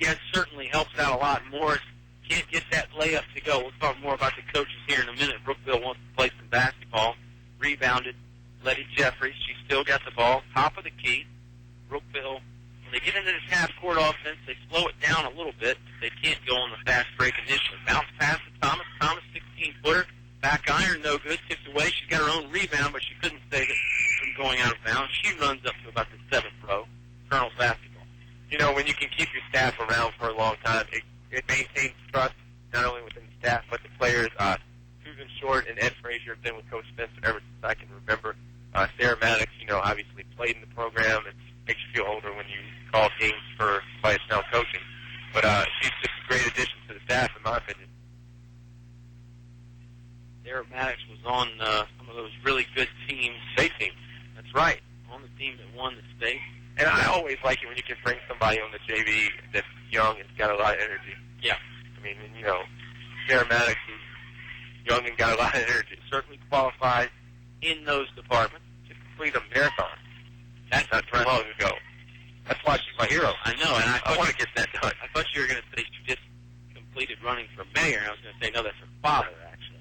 Yeah, it certainly helps out a lot. Morris can't get that layup to go. We'll talk more about the coaches here in a minute. Brookville wants to play some basketball. Rebounded. Letty Jeffries. She's still got the ball. Top of the key. Brookville, when they get into this half-court offense, they slow it down a little bit. They can't go on the fast break initially. Bounce pass to Thomas. Thomas, 16-footer. Back iron, no good. Tipped away. She's got her own rebound, but she couldn't save it from going out of bounds. She runs up to about the 7th row. Colonel's basketball. When you can keep your staff around for a long time, it maintains trust not only within the staff but the players. Susan Short and Ed Frazier have been with Coach Spencer ever since I can remember. Sarah Maddox, obviously played in the program. It makes you feel older when you call games for somebody that's now coaching. But she's just a great addition to the staff, in my opinion. Sarah Maddox was on some of those really good teams. State teams. That's right. On the team that won the state. And I always like it when you can bring somebody on the JV that's young and got a lot of energy. Yeah. I mean, Sarah Maddox is young and got a lot of energy. Certainly qualifies in those departments to complete a marathon. That's not long ago. That's why she's my hero. I know, and I want to get that done. I thought you were going to say she just completed running for mayor, and I was going to say, no, that's her father, actually.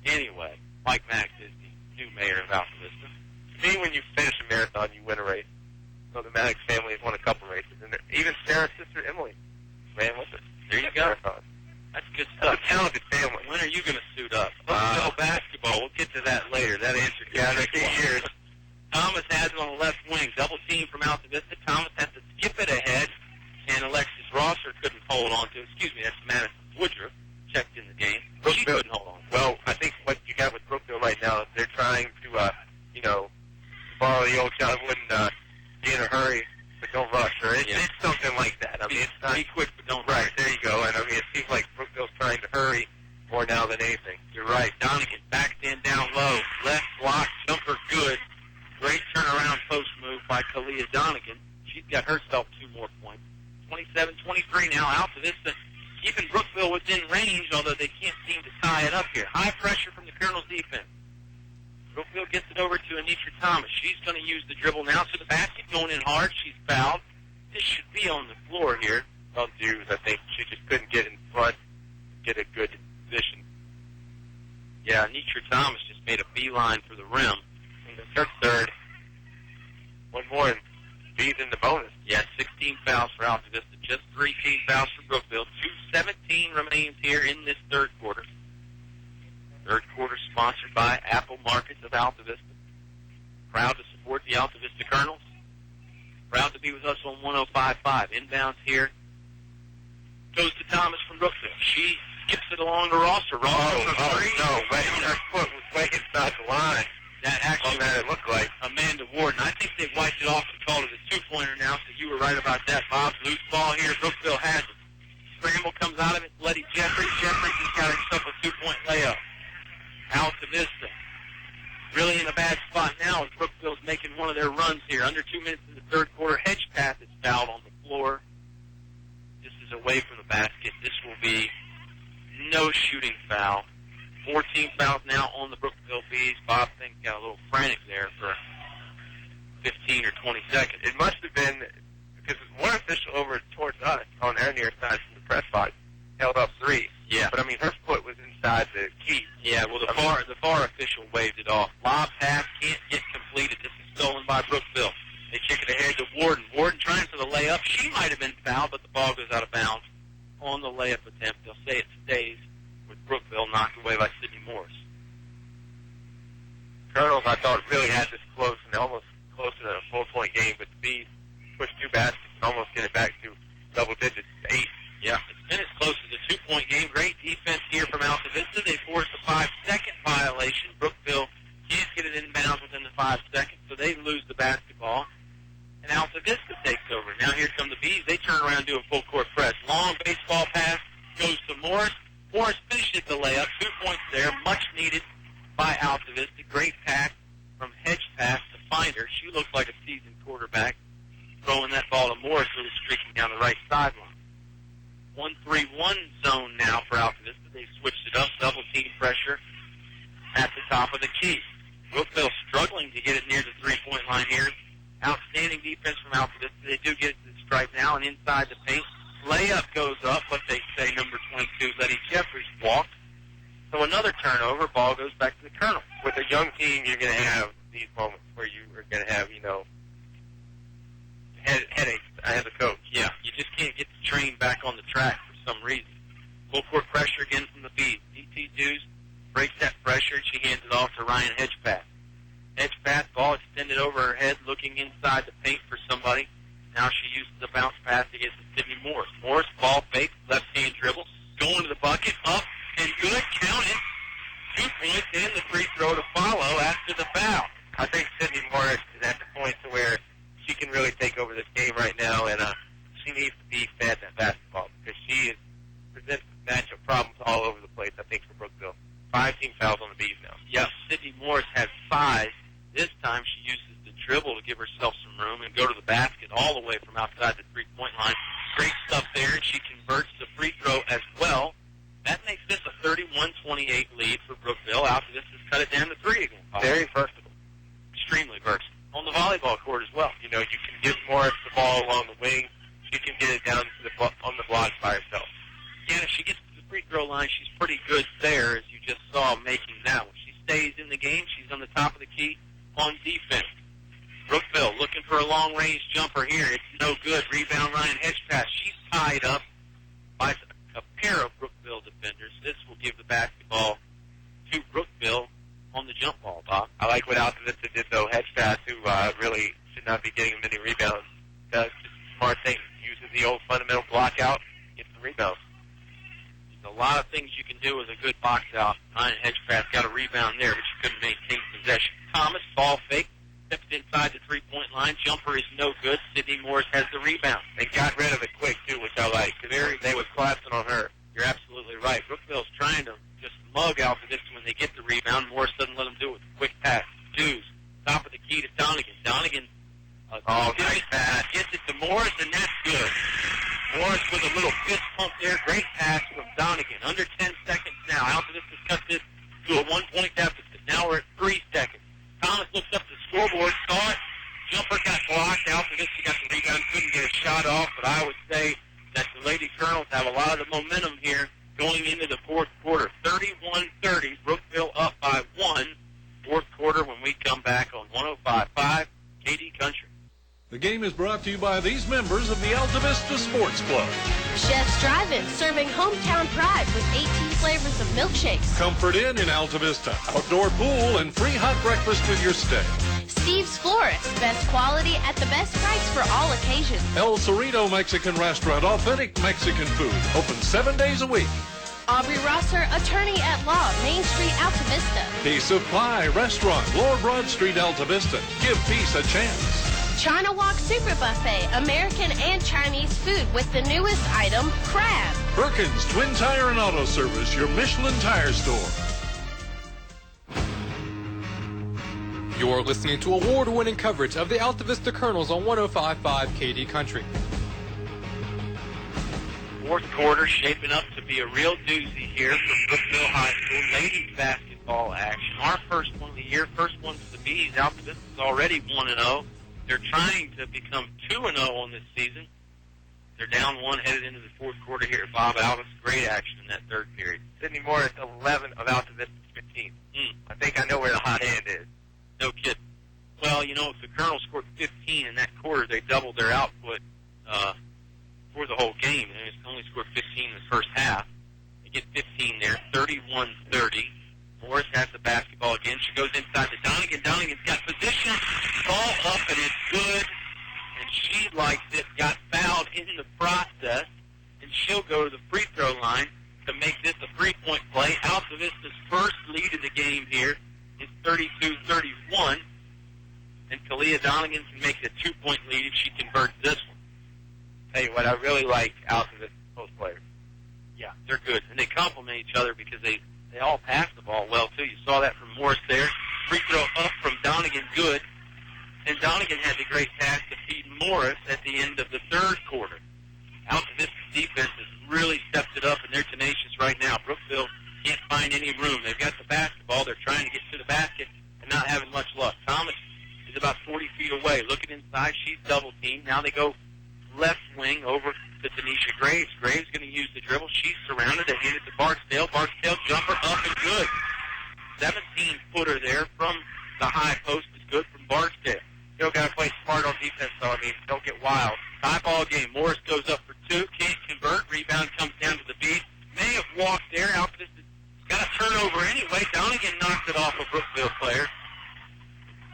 Anyway, Mike Max is the new mayor of Altavista. To me, when you finish a marathon, you win a race. So the Maddox family has won a couple races, and even Sarah's sister Emily ran with us. There you go. Marathon. That's good stuff. That's a talented family. When are you going to suit up? Brookville basketball. We'll get to that later. That answered your years. Thomas has it on the left wing. Double team from Altavista. Thomas has to skip it ahead, and Alexis Rosser couldn't hold on to it. Excuse me, that's Madison Woodruff. Checked in the game. She couldn't hold on. Well, I think what you got with Brookville right now is they're trying to, borrow the old John Wooden, be in a hurry, but don't rush. Or it's something like that. I mean, it's not... Be quick, but don't rush. rush. There you go. And, I mean, it seems like Brookville's trying to hurry more now than anything. You're right. Donegan back in down low. Left block, jumper good. Great turnaround post move by Kalia Donegan. She's got herself 2 more points. 27-23 now. Altavista keeping Brookville within range, although they can't seem to tie it up here. High pressure from the Colonel's defense. Brookville gets it over to Anitra Thomas. She's going to use the dribble now to the basket, going in hard. She's fouled. This should be on the floor here. Well, dudes, I think she just couldn't get in front, get a good position. Yeah, Anitra Thomas just made a beeline for the rim. And her third. One more, and B's in the bonus. Yeah, 16 fouls for Altavista, just 3 team fouls for Brookville. 2:17 remains here in this third quarter. Third quarter sponsored by Apple Markets of Altavista. Proud to support the Altavista Colonels. Proud to be with us on 105.5. Inbounds here. Goes to Thomas from Brookville. She skips it along to Rosser. Her foot was way inside the line. That actually it looked like Amanda Warden. I think they wiped it off and called it a 2-pointer now, so you were right about that, Bob. Loose ball here. Brookville has it. Scramble comes out of it. Letty Jeffries. Jeffries just got himself a 2-point layup. Altavista really in a bad spot now as Brookville's making one of their runs here. Under 2 minutes in the third quarter. Hedgepath is fouled on the floor. This is away from the basket. This will be no shooting foul. 14 fouls now on the Brookville Bees. Bob Fink got a little frantic there for 15 or 20 seconds. It must have been because one official over towards us on our near side from the press box held up 3. Yeah. But, I mean, her foot was inside the key. Yeah, well, the far official waved it off. Lob pass can't get completed. This is stolen by Brookville. They kick it ahead to Warden. Warden trying for the layup. She might have been fouled, but the ball goes out of bounds on the layup attempt. They'll say it stays with Brookville knocked away by Sydney Morris. Colonels, I thought, really had this close and almost close to a full-point game, but the Bees pushed 2 baskets and almost get it back to double digits, 8. Yeah, it's been as close as a 2-point game. Great defense here from Altavista. They forced a 5-second violation. Brookville can't get it inbounds within the 5 seconds, so they lose the basketball. And Altavista takes over. Now here come the Bees. They turn around and do a full-court press. Long baseball pass goes to Morris. Morris finishes the layup. 2 points there, much needed by Altavista. Great pass from Hedgepath to find her. She looks like a seasoned quarterback. Throwing that ball to Morris, who was streaking down the right sideline. 1-3-1 zone now for Altavista. They switched it up, double team pressure at the top of the key. Brookville struggling to get it near the 3-point line here. Outstanding defense from Altavista. They do get it to the stripe now and inside the paint. Layup goes up, but they say number 22, Letty Jeffries, walked. So another turnover. Ball goes back to the Colonel. With a young team, you're going to have these moments where you are going to have, headaches as a coach. Yeah, you just can't get the train back on the track for some reason. Full court pressure again from the Bees. DT Dews breaks that pressure, and she hands it off to Ryan Hedgepath. Hedgepath, ball extended over her head, looking inside the paint for somebody. Now she uses the bounce pass to get to Sydney Morris. Morris, ball fake, left-hand dribble, going to the bucket, up, and good, count it. 2 points and the free throw to follow after the foul. I think Sydney Morris is at the point to where she can really take over this game right now, and she needs to be fed that basketball because she presents matchup problems all over the place, I think, for Brookville. 5 team fouls on the Bees now. Yep, Sydney Morris has 5. This time she uses the dribble to give herself some room and go to the basket all the way from outside the 3-point line. Great stuff there, and she converts the free throw as well. That makes this a 31-28 lead for Brookville. After this has cut it down to 3 again. Very versatile. Extremely versatile. On the volleyball court as well. You can Again, if she gets to the free throw line, she's pretty good there, as you just saw making that one. She stays in the game. She's on the top of the key on defense. Brookville looking for a long-range jumper here. It's no good. Rebound line, hedge pass. She's tied up by a pair of Brookville defenders. This will give the basketball to Brookville on the jump ball, Bob. I like what Altavista did, though. Hedge pass, who really should not be getting many rebounds. Does just a smart thing. Uses the old fundamental block out, gets the rebounds. There's a lot of things you can do with a good box out. Ryan Hedgepath got a rebound there, but she couldn't maintain possession. Thomas, ball fake, steps inside the three-point line. Jumper is no good. Sydney Morris has the rebound. They got rid of it quick, too, which I like. They was collapsing on her. You're absolutely right. Brookville's trying to just mug Altavista when they get the rebound. Morris doesn't let them do it with a quick pass. Dews, top of the key to Donegan. Donegan nice pass. Gets it to Morris, and that's good. Morris with a little fist pump there. Great pass from Donegan. Under 10 seconds now. Altavista's cut this to a 1-point deficit. Now we're at 3 seconds. Thomas looks up the scoreboard, saw it. Jumper got blocked. Altavista got the rebound, couldn't get a shot off, but I would say that the Lady Colonels have a lot of the momentum here going into the fourth quarter. 31-30, Brookville up by 1. Fourth quarter when we come back on 105.5 KD Country. The game is brought to you by these members of the Altavista Sports Club. Chef's Drive-In, serving hometown pride with 18 flavors of milkshakes. Comfort Inn in Altavista. Outdoor pool and free hot breakfast with your stay. Steve's Florist, best quality at the best price for all occasions. El Cerrito Mexican Restaurant, authentic Mexican food. Open 7 days a week. Aubrey Rosser, attorney at law, Main Street, Altavista. Piece of Pie Restaurant, Lower Broad Street, Altavista. Give peace a chance. China Walk Super Buffet, American and Chinese food with the newest item, crab. Perkins Twin Tire and Auto Service, your Michelin tire store. You're listening to award-winning coverage of the Altavista Colonels on 105.5 KD Country. Fourth quarter shaping up to be a real doozy here for Brookville High School. Ladies basketball action. Our first one of the year, first one for the Bees. Altavista is already 1-0. They're trying to become 2-0 on this season. They're down 1 headed into the fourth quarter here. Bob Alvis, great action in that third period. Sydney Morris, 11 of Altavista's 15. I think I know where the hot hand is. No kidding. Well, you know, if the Colonels scored 15 in that quarter, they doubled their output for the whole game. They only scored 15 in the first half. They get 15 there, 31-30. Morris has the basketball again. She goes inside to Donegan. Donegan's got position. Ball up, and it's good. And she likes it. Got fouled in the process. And she'll go to the free throw line to make this a three-point play. Altavista's first lead of the game here is 32-31. And Kalia Donegan can make it a 2-point lead if she converts this one. Tell you what, I really like Altavista's post players. Yeah, they're good. And they complement each other because they all pass the ball well, too. You saw that from Morris there. Free throw up from Donegan, good. And Donegan had the great pass to feed Morris at the end of the third quarter. Altavista's defense has really stepped it up, and they're tenacious right now. Brookville can't find any room. They've got the basketball. They're trying to get to the basket and not having much luck. Thomas is about 40 feet away. Looking inside, she's double-teamed. Now they go left wing over to Tanisha Graves. Graves going to use the dribble. She's surrounded. They hand it to Barksdale. Barksdale jumper up and good. 17-footer there from the high post is good from Barksdale. Still got to play smart on defense, though. I mean, don't get wild. High ball game. Morris goes up for 2. Can't convert. Rebound comes down to the beat. May have walked there. Altavista's got a turnover anyway. Donegan knocks it off a Brookville player.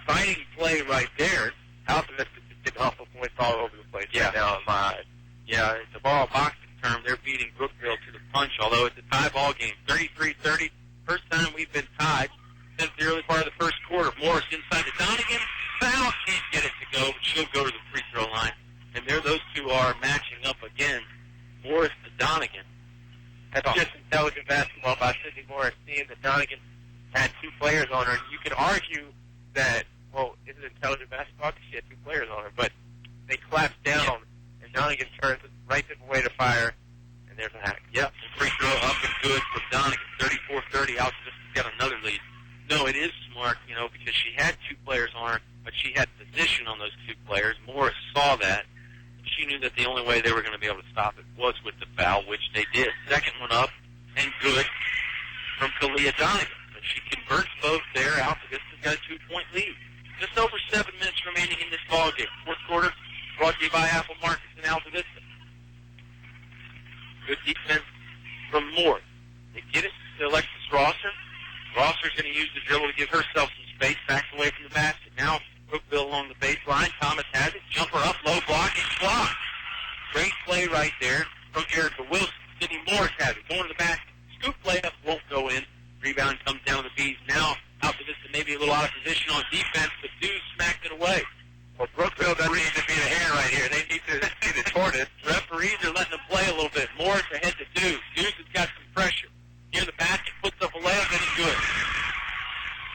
Fighting play right there. Altavista's getting off of points all over the place right now in my eyes. Yeah, it's a ball boxing term. They're beating Brookville to the punch, although it's a tie ball game. 33-30. First time we've been tied since the early part of the first quarter. Morris inside to Donegan. Foul, can't get it to go, but she'll go to the free throw line. And there those two are matching up again. Morris to Donegan. That's just intelligent basketball by Sydney Morris, seeing that Donegan had 2 players on her. And you could argue that, well, is it intelligent basketball because she had 2 players on her? But they collapsed down, and Donegan turns it right to the way to fire, and there's a hack. Yep, free throw up and good from Donegan. 34-30, Altavista's got another lead. No, it is smart, you know, because she had 2 players on her, but she had position on those 2 players. Morris saw that. She knew that the only way they were going to be able to stop it was with the foul, which they did. Second one up and good from Kalia Donegan. But she converts both there. Altavista's got a 2-point lead. Just over 7 minutes remaining in this ballgame. Fourth quarter brought to you by Apple Markets and Altavista. Good defense from Moore. They get it to Alexis Rosser. Rosser's going to use the dribble to give herself some space, backs away from the basket. Now Brookville along the baseline. Thomas has it. Jumper up, low block, it's blocked. Great play right there from Erica Wilson. Sydney Morris has it. Going to the basket. Scoop layup won't go in. Rebound comes down to the Bees. Now Altavista maybe a little out of position on defense, but Dews smacked it away. Well, Brookville doesn't need to be the hand right here. They need to be the tortoise. Referees are letting them play a little bit. Morris ahead to Dews. Dews has got some pressure. Near the basket, puts up a layup, and it's good.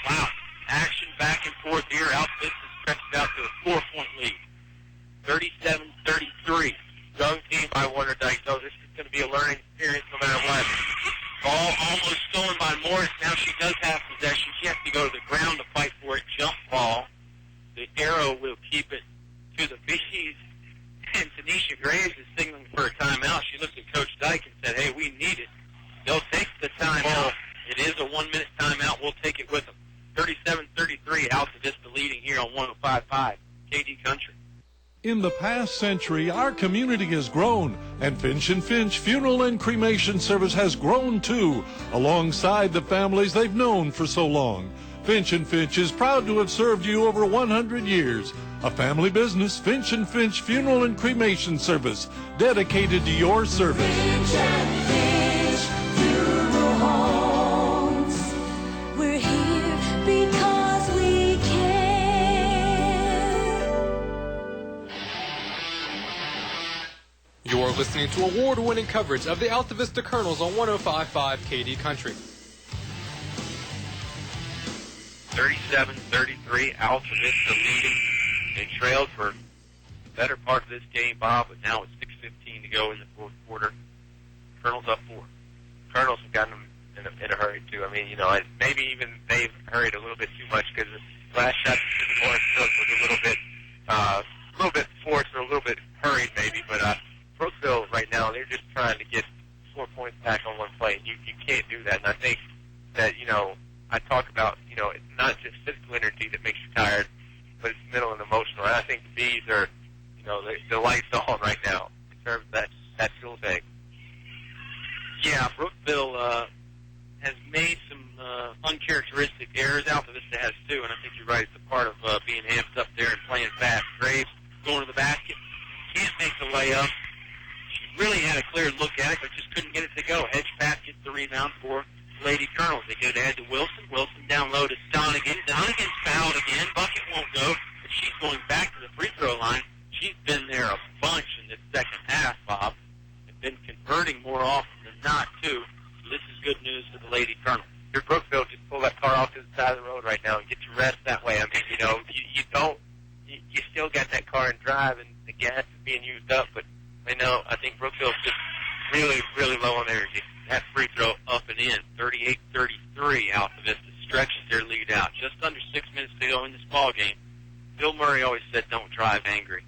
Wow. Action back and forth here. Altavista stretches out to a 4-point lead. 37-33. Young team by Warner-Dyke, though. This is going to be a learning experience no matter what. Ball almost stolen by Morris. Now she does have possession. She has to go to the ground to fight for it. Jump ball. The arrow will keep it to the Bees. And Tanisha Graves is signaling for a timeout. She looked at Coach Dyke and said, hey, we need it. They'll take the timeout. It is a 1-minute timeout. We'll take it with them. 37-33, Altavista leading here on 105.5 KD Country. In the past century, our community has grown, and Finch & Finch Funeral and Cremation Service has grown too, alongside the families they've known for so long. Finch & Finch is proud to have served you over 100 years. A family business, Finch & Finch Funeral and Cremation Service, dedicated to your service. Finch & Finch Funeral Homes. We're here because we care. You're listening to award-winning coverage of the Altavista Colonels on 105.5 KD Country. 37-33, Altavista leading. They trailed for the better part of this game, Bob, but now it's 6:15 to go in the fourth quarter. Colonels up 4. Colonels have gotten them in a hurry, too. I mean, you know, maybe even they've hurried a little bit too much because the last shot that Sydney Morris took was a little bit forced or a little bit hurried, maybe. But Brookville right now, they're just trying to get 4 points back on one play. You can't do that. And I think that, you know, I talk about, you know, it's not just physical energy that makes you tired, but it's mental and emotional. And I think the Bees are, you know, the lights on right now in terms of that fuel tank. Yeah, Brookville has made some uncharacteristic errors. Altavista has too, and I think you're right. It's a part of being amped up there and playing fast. Graves going to the basket, can't make the layup. She really had a clear look at it, but just couldn't get it to go. Hedge pass gets the rebound for Lady Colonels. They go to ahead to Wilson. Wilson down low to Donegan. Donegan's fouled again. Bucket won't go, but she's going back to the free throw line. She's been there a bunch in this second half, Bob. They've been converting more often than not, too. So this is good news for the Lady Colonels. Your Brookville, just pull that car off to the side of the road right now and get your rest that way. I mean, you know, you still got that car and drive, and the gas is being used up, but I think Brookville's just really, really low on energy. That free throw up and in. 38-33, Altavista stretches their lead out. Just under 6 minutes to go in this ball game. Bill Murray always said, don't drive angry.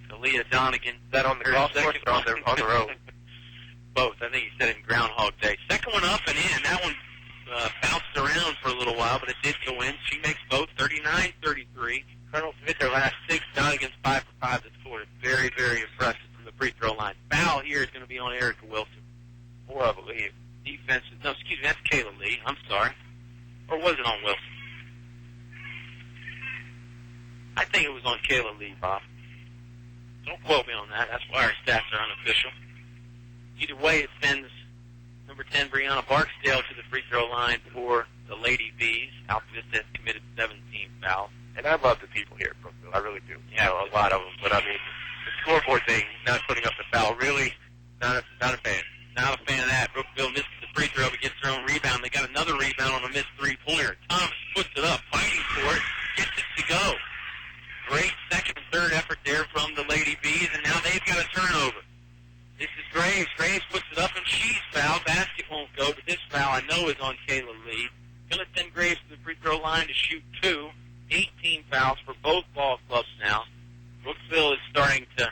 Kalia Donegan. Is that on the golf course or on the road? Both. I think he said it in Groundhog Day. Second one up and in. That one bounced around for a little while, but it did go in. She makes both 39-33. Colonels hit their last 6. Donegan's 5 for 5 this quarter. Very, very impressive from the free throw line. Foul here is going to be on Erica Wilson. 4, I believe. Defense. No, excuse me. That's Kayla Lee. I'm sorry. Or was it on Wilson? I think it was on Kayla Lee, Bob. Don't quote me on that. That's why our stats are unofficial. Either way, it sends number 10, Brianna Barksdale, to the free throw line for the Lady Bees. Altavista has committed 17 fouls. And I love the people here at Brookville. I really do. Yeah, a lot of them. But, I mean, the scoreboard thing, not putting up the foul, really not a fan. Not a fan of that. Brookville misses the free throw, but gets their own rebound. They got another rebound on a missed three-pointer. Thomas puts it up, fighting for it, gets it to go. Great second and third effort there from the Lady Bees, and now they've got a turnover. This is Graves. Graves puts it up, and she's fouled. Basket won't go, but this foul I know is on Kayla Lee. Going to send Graves to the free throw line to shoot 2. 18 fouls for both ball clubs now. Brookville is starting to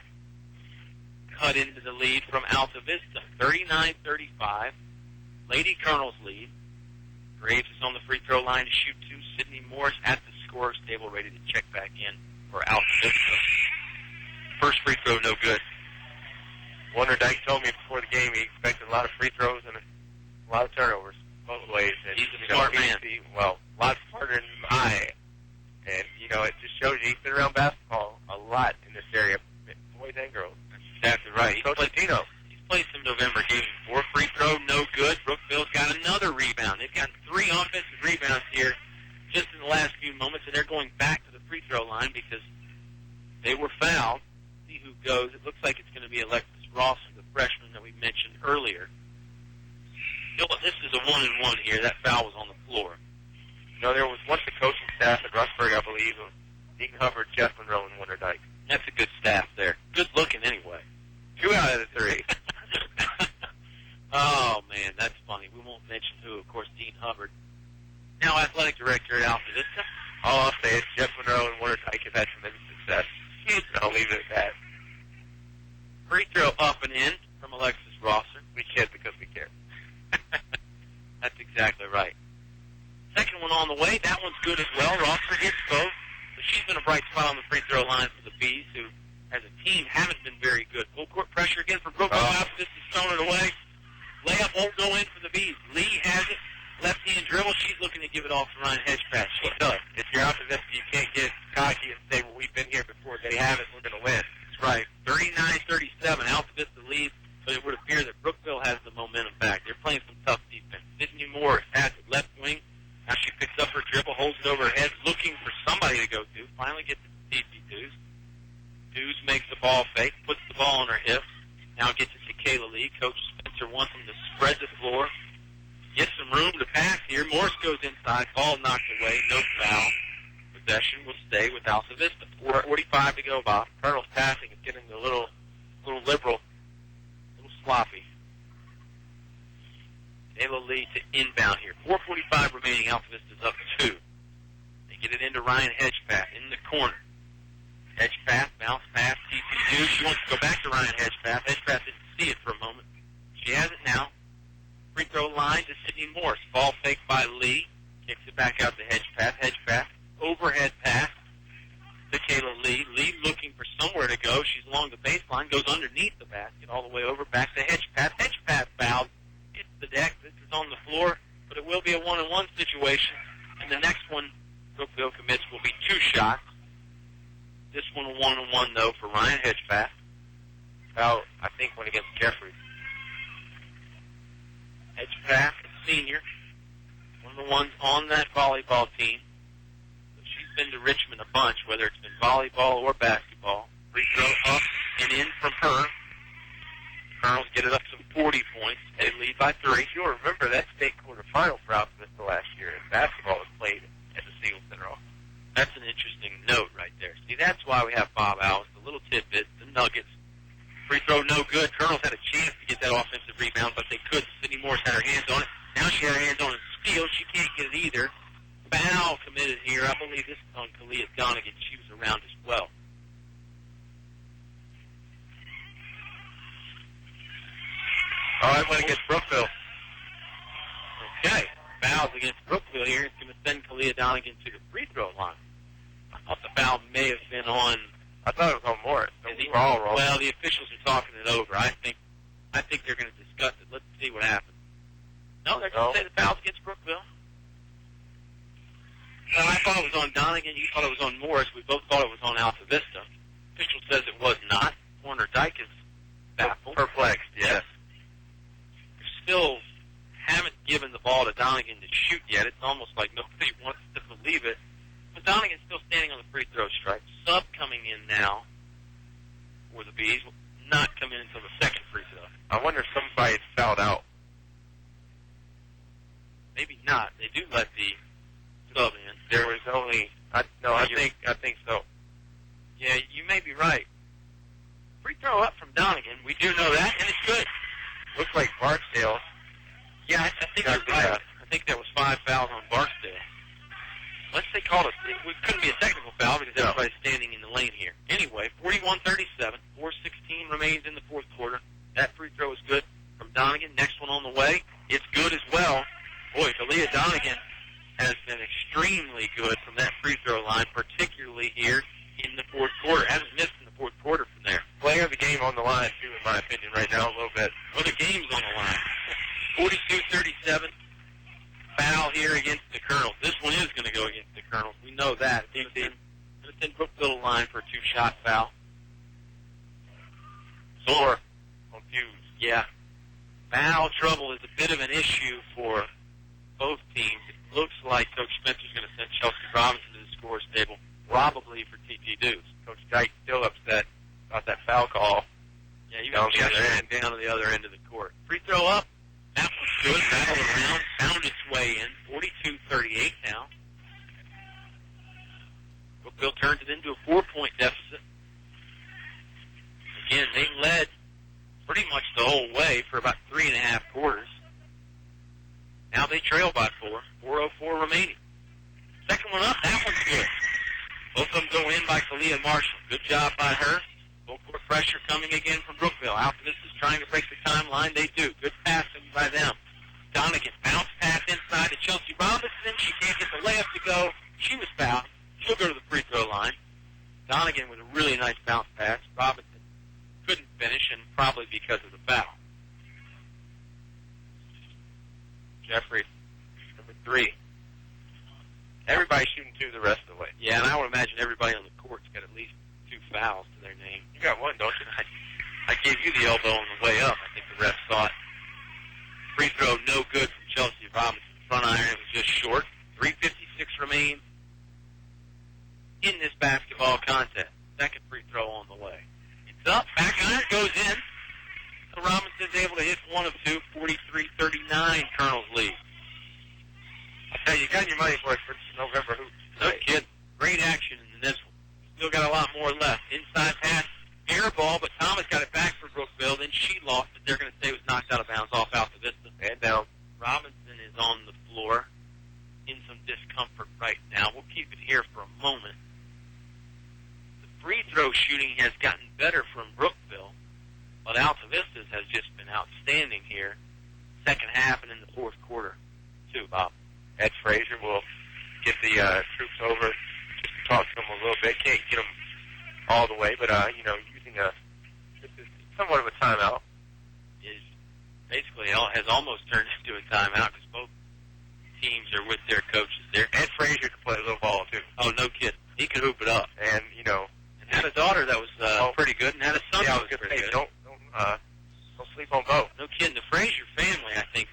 cut into the lead from Altavista, 39-35. Lady Colonel's lead. Graves is on the free throw line to shoot two. Sydney Morris at the scorer's table, ready to check back in for Altavista. First free throw, no good. Warner Dyke told me before the game he expected a lot of free throws and a lot of turnovers both ways. And, he's a smart man. Well, a lot smarter than I. And, it just shows you he's been around basketball a lot in this area, boys and girls. That's exactly right. Coach Latino. He's played some November games. 4 free throw, no good. Brookville's got another rebound. They've got 3 offensive rebounds here just in the last few moments, and they're going back to the free throw line because they were fouled. See who goes. It looks like it's going to be Alexis Ross, the freshman that we mentioned earlier. This is a 1-and-1 here. That foul was on the floor. There was once the coaching staff at Rushburg, I believe, of Dean Hubbard, Jeff Monroe, and Warner Dyke. That's a good staff there. Good looking anyway. 2 out of the 3. Oh, man, that's funny. We won't mention who, of course, Dean Hubbard. Now athletic director at Altavista. All I'll say is Jeff Monroe and Warner Dyke have had tremendous success. I'll leave it at that. Free throw up and in from Alexis Rosser. We kid because we care. That's exactly right. Second one on the way. That one's good as well. Rosser hits both. But she's been a bright spot on the free throw line for the Bees, who, as a team, haven't been very good. Full court pressure again for Brookville. This is thrown it away. Layup won't go in for the Bees. Lee has it. Left-hand dribble. She's looking to give it off to Ryan Hedgepath. She does. If you're out to this, you can't get cocky and say, well, we've been here before. They haven't. We're going to win. That's right. 39-37. Altavista leads, but it would appear that Brookville has the momentum back. They're playing some tough defense. Sydney Morris has it. Left wing. Now she picks up her dribble, holds it over her head, looking for somebody to go to. Finally gets it to Stacey Dews. Dews makes the ball fake, puts the ball on her hips. Now gets it to Kayla Lee. Coach Spencer wants him to spread the floor. Get some room to pass here. Morris goes inside. Ball knocked away. No foul. Possession will stay with Altavista. 4:45 to go, Bob. Colonel's passing is getting a little liberal, a little sloppy. Kayla Lee to inbound here. 4:45 remaining. Altavista's up 2. They get it into Ryan Hedgepath in the corner. Hedgepath, bounce pass, TCU. She wants to go back to Ryan Hedgepath. Hedgepath didn't see it for a moment. She has it now. Free throw line to Sydney Morris. Ball fake by Lee. Kicks it back out to Hedgepath. Hedgepath, overhead pass to Kayla Lee. Lee looking for somewhere to go. She's along the baseline, goes underneath the basket, all the way over, back to Hedgepath. Hedgepath fouled. Hits the deck. This is on the floor, but it will be a 1-on-1 situation. And the next one Brookville commits will be 2 shots. This one a 1-on-1, though, for Ryan Hedgepath. Foul, I think, went against Jeffries. Hedgepath, senior, one of the ones on that volleyball team. So she's been to Richmond a bunch, whether it's been volleyball or basketball. Free throw up and in from her. Colonels get it up to 40 points. They lead by 3. If you'll remember, that state quarterfinal for Altavista last year, and basketball was played at the Segal Center. That's an interesting note right there. See, that's why we have Bob Alice, the little tidbits, the nuggets. Free throw no good. Colonels had a chance to get that offensive rebound, but they couldn't. Sydney Morris had her hands on it. Now she had her hands on it. Steal. She can't get it either. Foul committed here. I believe this is on Kalia Donegan. She was around as well. All right, one against Brookville. Okay. Fouls against Brookville here. It's going to send Kalia Donegan to the free throw line. I thought the foul may have been on. I thought it was on Morris. We're all wrong. Well, the officials are talking it over. I think they're going to discuss it. Let's see what happens. No, they're going to say the foul's against Brookville. Well, I thought it was on Donegan. You thought it was on Morris. We both thought it was on Altavista. Official says it was not. Warner Dyke is baffled. Perplexed, yes. Still haven't given the ball to Donegan to shoot yet. It's almost like nobody wants to believe it. But Donegan's still standing on the free throw stripe. Sub coming in now for the Bees. Will not come in until the second free throw. I wonder if somebody's fouled out. Maybe not. They do let the sub in. There was only... I think so. Yeah, you may be right. Free throw up from Donegan. We do know that, and it's good. Looks like Barksdale. Yeah, I think you're right. I think there was 5 fouls on Barksdale. unless they called it couldn't be a technical foul because everybody's standing in the lane here. Anyway, 41-37, 4:16 remains in the fourth quarter. That free throw is good from Donegan. Next one on the way. It's good as well. Boy, Talia Donegan has been extremely good from that free throw line, particularly here in the fourth quarter. Hasn't missed in the fourth quarter from there. Player of the game on the line, too, in my opinion, right now, a little bit. Well, the game's on the line. 42-37. Foul here against the Colonels. This one is going to go against the Colonels. We know that. It's in Brookville line for a two-shot foul. Sore. Confused. Yeah. Foul trouble is a bit of an issue for both teams. It looks like Coach Spencer's going to send Chelsea Robinson to the scores table, probably for TT Deuce. Coach Dyke still upset about that foul call. Yeah, you got down to the other end of the court. Free throw up. That was good. Battled around. Found its way in. 42-38 now. Brookville turns it into a 4-point deficit. Again, they led pretty much the whole way for about 3.5 quarters. Now they trail by 4. 4:04 remaining. Second one up. That one's good. Both of them go in by Kalia Marshall. Good job by her. Full court pressure coming again from Brookville. Altavista is trying to break the timeline. They do. Good passing by them. Donegan bounce pass inside to Chelsea Robinson. She can't get the layup to go. She was fouled. She'll go to the free throw line. Donegan with a really nice bounce pass. Robinson couldn't finish, and probably because of the foul. Jeffrey, number 3. Everybody's shooting 2 the rest of the way. Yeah, and I would imagine everybody on the court's got at least 2 fouls to their name. You got one, don't you? I gave you the elbow on the way up. I think the ref saw it. Free throw no good from Chelsea Robinson. Front iron, it was just short. 3:56 remains in this basketball contest. Second free throw on the way. It's up. Back iron goes in. So Robinson's able to hit 1 of 2. 43-39 Colonel's lead. I tell you got your money for it for November hoops. No kid. Great action in this one. Still got a lot more left. Inside pass, air ball, but Thomas got it back for Brookville. Then she lost it. They're going to say it was knocked out of bounds off Altavista. And down. Robinson is on the floor in some discomfort right now. We'll keep it here for a moment. The free throw shooting has gotten better from Brookville, but Altavista's has just been outstanding here. Second half and in the fourth quarter, too, Bob. Ed Frazier will get the troops over just to talk to them a little bit. Can't get them all the way, but, using this is somewhat of a timeout. Is basically has almost turned into a timeout because both teams are with their coaches there. Ed Frazier can play a little ball, too. Oh, no kidding. He could hoop it up. And, and had a daughter that was pretty good and had a son that was pretty good. Don't sleep on both. No kidding. The Frazier family, I think,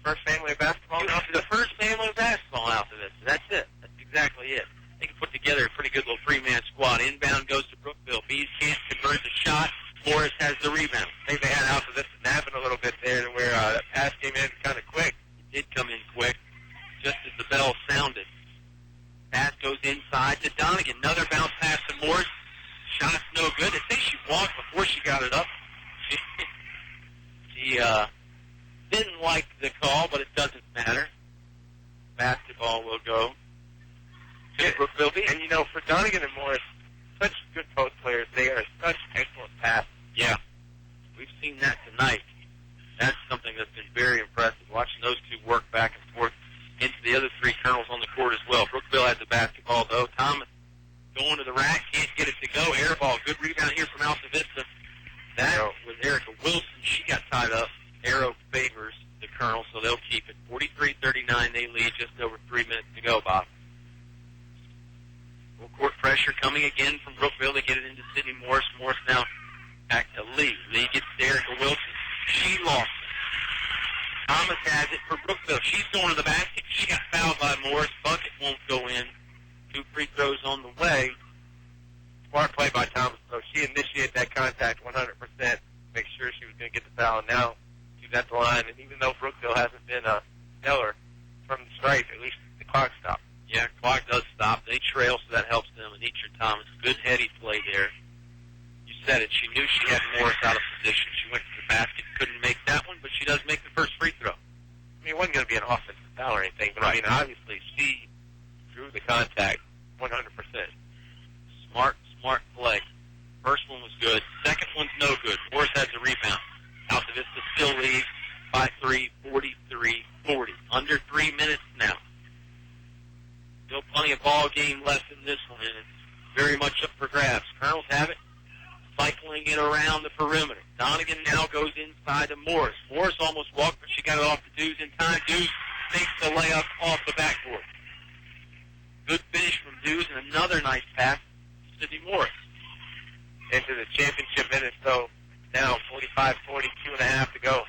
first family of basketball? The first family of basketball out of this. That's it. That's exactly it. They can put together a pretty good little 3-man squad. Inbound goes to Brookville. Bees can't convert the shot. Morris has the rebound. I think they had out of this napping a little bit there where that pass came in kind of quick. It did come in quick, just as the bell sounded. Pass goes inside to Donegan. Another bounce pass to Morris. Shot's no good. They say she walked before she got it up. She didn't like the call, but it doesn't matter. Basketball will go to Brookville Bees. And, for Donegan and Morris, such good post players. They are such excellent passes. Yeah. We've seen that tonight. That's something that's been very impressive, watching those two work back and forth into the other 3 Colonels on the court as well. Brookville has the basketball, though. Thomas going to the rack, can't get it to go. Air ball, good rebound here from Altavista. That was Erica Wilson. She got tied up. Arrow favors the Colonel, so they'll keep it. 43-39, they lead, just over 3 minutes to go, Bob. Full court pressure coming again from Brookville. They get it into Sydney Morris. Morris now back to Lee. Lee gets to Erica Wilson. She lost it. Thomas has it for Brookville. She's going to the basket. She got fouled by Morris. Bucket won't go in. 2 free throws on the way. Smart play by Thomas, though. She initiated that contact 100%, make sure she was going to get the foul. Now she's at the line, and even though Brookville hasn't been stellar from the stripe, at least the clock stopped. Yeah, clock does stop. They trail, so that helps them. Anitra Thomas, good heady play there. You said it. She knew she had Morris out of position. She went to the basket, couldn't make that one, but she does make the first free throw. I mean, it wasn't going to be an offensive foul or anything, but, obviously she drew the contact, 100%. Smart play. First one was good. Second one's no good. Morris has a rebound. Altavista still leads by 3, 43-40. Under 3 minutes now. Still plenty of ball game left in this one, and it's very much up for grabs. Colonels have it, cycling it around the perimeter. Donegan now goes inside to Morris. Morris almost walked, but she got it off to Dews in time. Dews makes the layup off the backboard. Good finish from Dews, and another nice pass to Sydney Morris. Into the championship minutes, though. Now 45-40, 2.5 to go.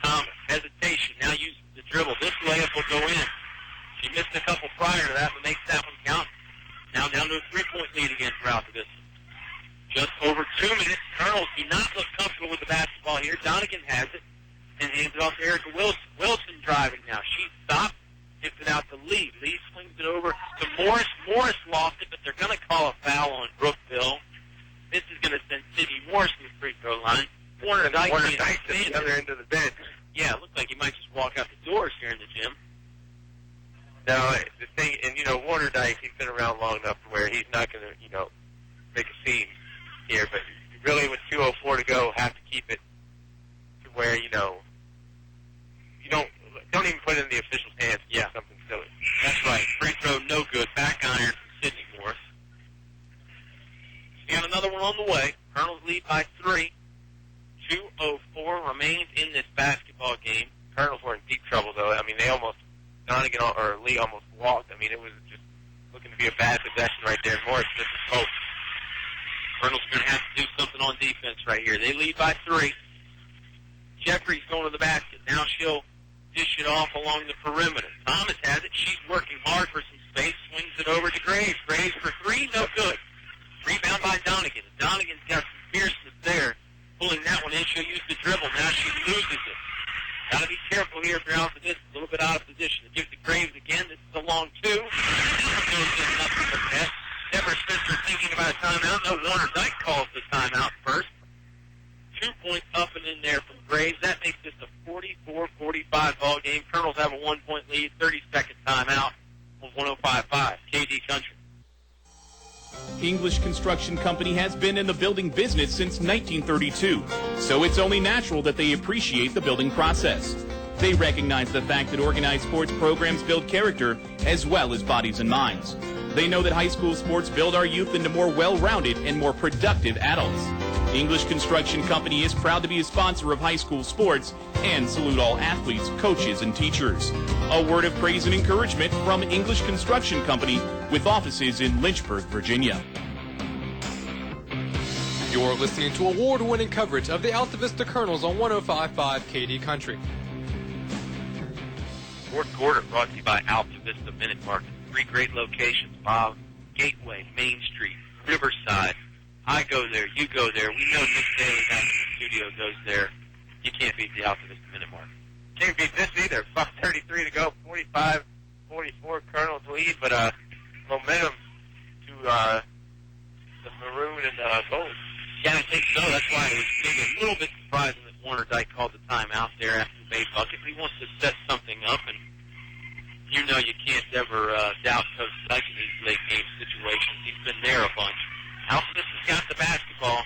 Thomas, hesitation, now uses the dribble. This layup will go in. She missed a couple prior to that, but makes that one count. Now down to a 3-point lead again for Altavista. Just over 2 minutes. Colonels do not look comfortable with the basketball here. Donegan has it and hands it off to Erica Wilson. Wilson driving now. She stopped, tips it out to Lee. Lee swings it over to Morris. Morris lost it, but they're going to call a foul on Brookville. This is going to send Sydney Morris to the free throw line. Warner Dyke at the other end of the bench. Yeah, it looks like he might just walk out the doors here in the gym. Now, the thing, and Warner Dyke, he's been around long enough to where he's not going to, make a scene here. But you really, with 2:04 to go, have to keep it to where, you don't even put it in the official's hands. Yeah, something silly. That's right. Free throw, no good. Back iron from Sydney Morris. She got another one on the way. Colonels lead by 3. 2:04 remains in this basketball game. Colonels were in deep trouble, though. I mean, Donegan or Lee almost walked. I mean, it was just looking to be a bad possession right there. Morris missed the post. Colonels are going to have to do something on defense right here. They lead by 3. Jeffrey's going to the basket. Now she'll dish it off along the perimeter. Thomas has it. She's working hard for some space. Swings it over to Graves. Graves for 3. No good. Rebound by Donegan. Donegan's got some fierceness there. Pulling that one in. She'll use the dribble. Now she loses it. Got to be careful here if you're out for this. A little bit out of position. It gives to Graves again. This is a long 2. Goes in nothing but that. Deborah Spencer thinking about a timeout. No, Warner Dyke calls the timeout first. 2 points up and in there from Graves. That makes this a 44-45 ball game. Colonels have a 1-point lead. 30-second timeout on 105.5 KD Country. English Construction Company has been in the building business since 1932, so it's only natural that they appreciate the building process. They recognize the fact that organized sports programs build character as well as bodies and minds. They know that high school sports build our youth into more well-rounded and more productive adults. English Construction Company is proud to be a sponsor of high school sports and salute all athletes, coaches, and teachers. A word of praise and encouragement from English Construction Company with offices in Lynchburg, Virginia. You're listening to award-winning coverage of the Altavista Colonels on 105.5 KD Country. Fourth quarter brought to you by Altavista Minute Market. 3 great locations: Bob, Gateway, Main Street, Riverside. I go there, you go there. We know Nick Daly back in the studio goes there. You can't beat the Altavista Minute Market. Can't beat this either. 5:33 to go. 45-44 Colonels lead, but momentum to the maroon and gold. Yeah, I think so. That's why it was maybe a little bit surprising that Warner Dyke called the timeout there after the Bay bucket. He wants to set something up, and you know you can't ever doubt Coach Dyke in these late game situations. He's been there a bunch. Altavista's got the basketball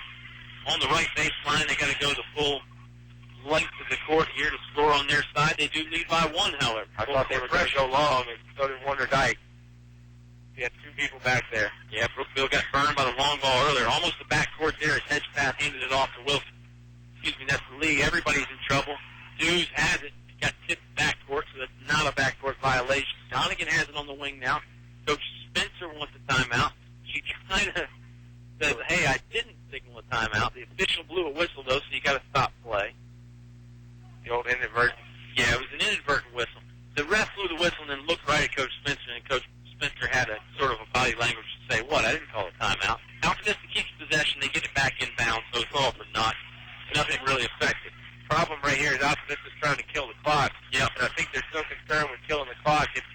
on the right baseline. They got to go the full length of the court here to score on their side. They do lead by 1, however. I thought they were going to go long, and so did Warner Dyke. He had 2 people back there. Yeah, Brookville got burned by the long ball earlier. Almost the backcourt there as Hedgepath handed it off to Wilson. Excuse me, that's the league. Everybody's in trouble. Dews has it. Got tipped backcourt, so that's not a backcourt violation. Donegan has it on the wing now. Coach Spencer wants a timeout. She kind of says, hey, I didn't signal a timeout. The official blew a whistle, though, so you got to stop play. The old inadvertent. Yeah, it was an inadvertent whistle. The ref blew the whistle and then looked right at Coach Spencer, and Coach Spencer had a sort of a body language to say, what, I didn't call a timeout. Altavista keeps possession. They get it back inbound, so it's all for naught. Nothing really affected. Problem right here is Altavista's trying to kill the clock. Yep. And I think they're so concerned with killing the clock, it's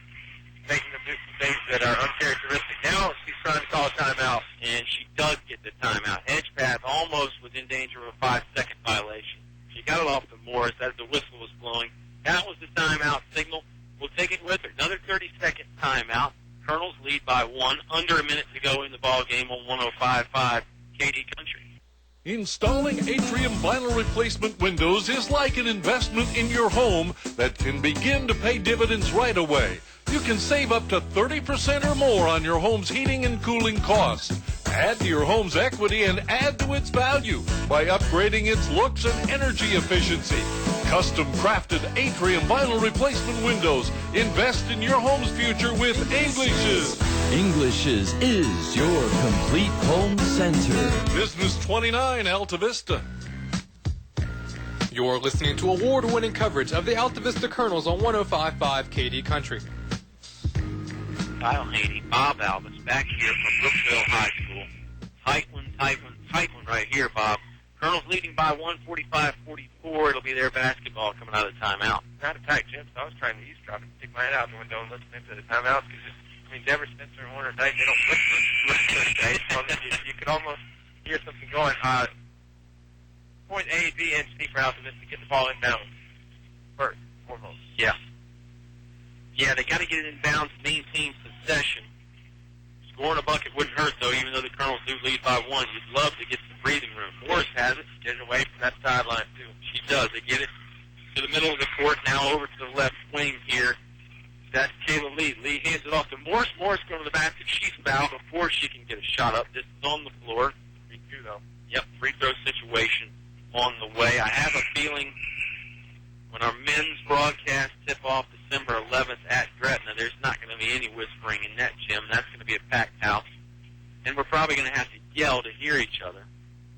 making them do some things that are uncharacteristic. Now she's trying to call a timeout. And she does get the timeout. Hedgepath almost was in danger of a 5-second violation. She got it off to Morris as the whistle was blowing. That was the timeout signal. We'll take it with her. Another 30-second timeout. Colonels lead by 1, under a minute to go in the ball game on 105.5 KD Country. Installing Atrium vinyl replacement windows is like an investment in your home that can begin to pay dividends right away. You can save up to 30% or more on your home's heating and cooling costs. Add to your home's equity and add to its value by upgrading its looks and energy efficiency. Custom crafted Atrium vinyl replacement windows. Invest in your home's future with English's. English's is your complete home center. Business 29, Altavista. You're listening to award-winning coverage of the Altavista Colonels on 105.5 KD Country. Kyle Haney, Bob Alvis, back here from Brookville High School. Tight one right here, Bob. Colonels leading by 145-44. It'll be their basketball coming out of the timeout. Not a tight, Jim. So I was trying to eavesdrop and stick my head out the window and listen into the timeouts because, Dever, Spencer, and Warner Dyke, they don't whisper. So you could almost hear something going. Point A, B, and C for Altavista to get the ball inbound first, foremost. Yeah. Yeah, they got to get it inbounds, maintain possession. Scoring a bucket wouldn't hurt, though, even though the Colonels do lead by 1. You'd love to get some breathing room. Morris has it. Getting away from that sideline, too. She does. They get it to the middle of the court, now over to the left wing here. That's Kayla Lee. Lee hands it off to Morris. Morris going to the basket. She's fouled before she can get a shot up. This is on the floor. 3-2, though. Yep, free throw situation on the way. I have a feeling when our men's broadcast tip-off December 11th at Gretna, there's not going to be any whispering in that gym. That's going to be a packed house. And we're probably going to have to yell to hear each other.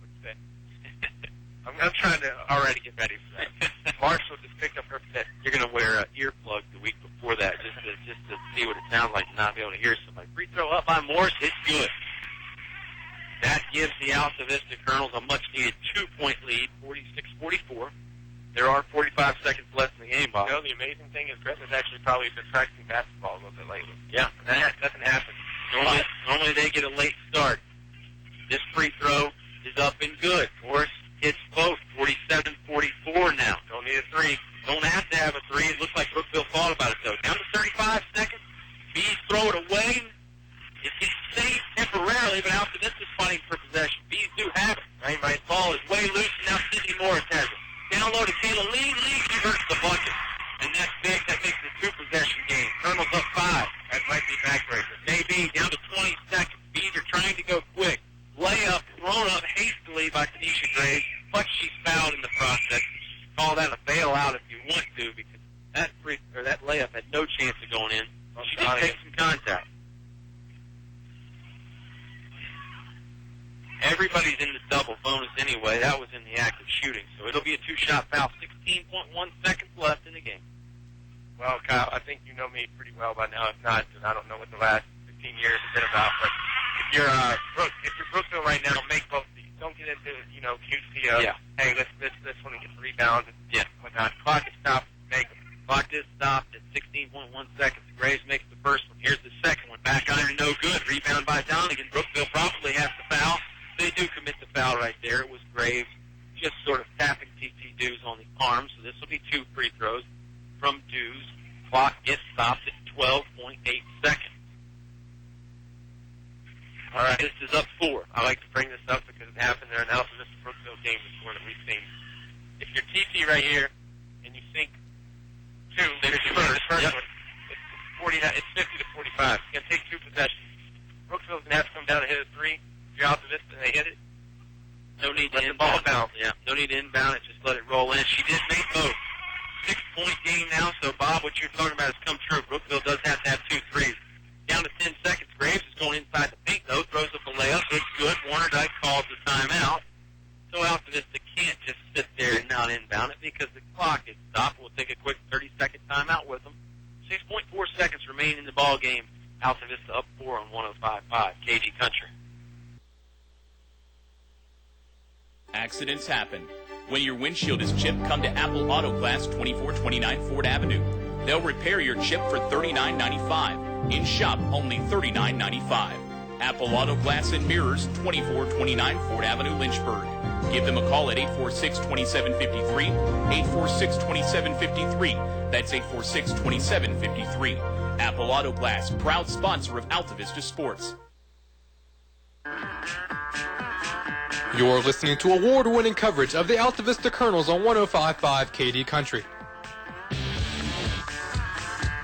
What's that? I'm trying to already get ready for that. Marshall just picked up her fit. You're going to wear earplugs the week before that just to see what it sounds like and not be able to hear somebody. Free throw up by Morris. It's good. That gives the Altavista Colonels a much-needed 2-point lead, 46-44. There are 45 seconds left in the game, Bob. You know, the amazing thing is Gretna's actually probably been practicing basketball a little bit lately. Yeah. That doesn't happen. Normally they get a late start. This free throw is up and good. Morris hits both, 47-44 now. Don't need a 3. Don't have to have a 3. It looks like Brookville thought about it, though. Down to 35 seconds. Bees throw it away. It gets saved temporarily, but Altavista's fighting for possession. Bees do have it. Right, ball is way loose, and now Sydney Morris has it. Down low to Kayla Lee. Lee converts the bucket. And that's big. That makes it a 2-possession game. Colonels up 5. That might be backbreaker. Maybe. Down to 20 seconds. Bees are trying to go quick. Layup thrown up hastily by Tanisha Graves, but she's fouled in the process. Call that a bailout if you want to, because that layup had no chance of going in. She did take some contact. Everybody's in the double bonus anyway. That was in the act of shooting, so it'll be a 2-shot foul. 16.1 seconds left in the game. Well, Kyle, I think you know me pretty well by now. If not, then I don't know what the last 15 years have been about. But if you're Brookville right now, make both these. Don't get into cutesy. Hey, let's want to get the rebound and whatnot. Clock is stopped. Make them. Clock is stopped at 16.1 seconds. Graves makes the first one. Here's the second one. Back iron, no good. Rebound by Donegan. Brookville probably has to foul. They do commit the foul right there. It was Graves just sort of tapping TT Dews on the arm. So this will be 2 free throws from Dews. Clock gets stopped at 12.8 seconds. All right. This is up 4. I like to bring this up because it happened there in the Altavista Brookville game before that we've seen. If you're TT right here and you sink 2, there's your first one. It's 50 to 45. It's going to take 2 possessions. Brookville's going to have to come down and hit a 3. If you're Altavista and they hit it, no need let to the ball inbound. bounce. Yeah, no need to inbound it. Just let it roll in. She did make both. 6-point game now. So Bob, what you're talking about has come true. Brookville does have to have 2 threes. Down to 10 seconds. Graves is going inside the paint, though. Throws up a layup. It's good. Warner Dyke calls the timeout. So Altavista can't just sit there and not inbound it because the clock is stopped. We'll take a quick 30-second timeout with them. 6.4 seconds remain in the ball game. Altavista up 4 on 105.5 KG Country. Accidents happen. When your windshield is chipped, come to Apple Auto Glass, 2429 Ford Avenue. They'll repair your chip for $39.95. In shop, only $39.95. Apple Auto Glass and Mirrors, 2429 Ford Avenue, Lynchburg. Give them a call at 846-2753, 846-2753. That's 846-2753. Apple Auto Glass, proud sponsor of Altavista Sports. You're listening to award-winning coverage of the Altavista Colonels on 105.5 KD Country.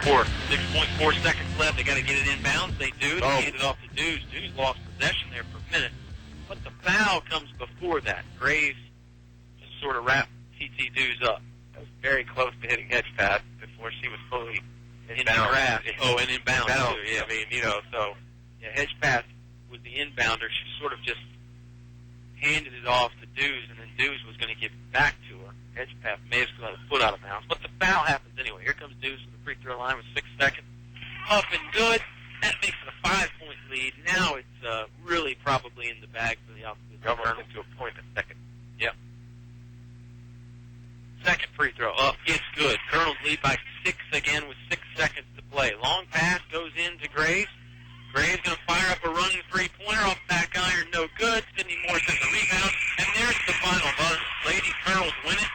6.4 seconds left. They got to get it inbounds. They do. They hand it off to Dews. Dews lost possession there for a minute. But the foul comes before that. Graves just sort of wrapped T.T. Dews up. That was very close to hitting Hedgepath before she was fully in the grass. Oh, and inbounds, too. Yeah. I mean, so. Yeah, Hedgepath was the inbounder. She sort of just handed it off to Dews, and then Dews was going to give it back to her. Hedgepath may have got a foot out of bounds, but the foul happens anyway. Here comes Dews to the free throw line with 6 seconds. Up and good. That makes it a 5-point lead. Now it's really probably in the bag for the Altavista Colonels. To a point in a second. Yep. Second free throw up. It's good. Colonels lead by 6 again with 6 seconds to play. Long pass goes in to Graves. Graves going to fire up a running three-pointer off back iron. No good. Sidney Morris has the rebound. And there's the final buzz. Lady Colonels win it.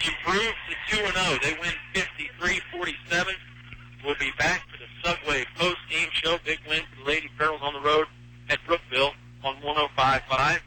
Improve to 2-0. They win 53-47. We'll be back for the Subway post-game show. Big win for the Lady Colonels on the road at Brookville on 105.5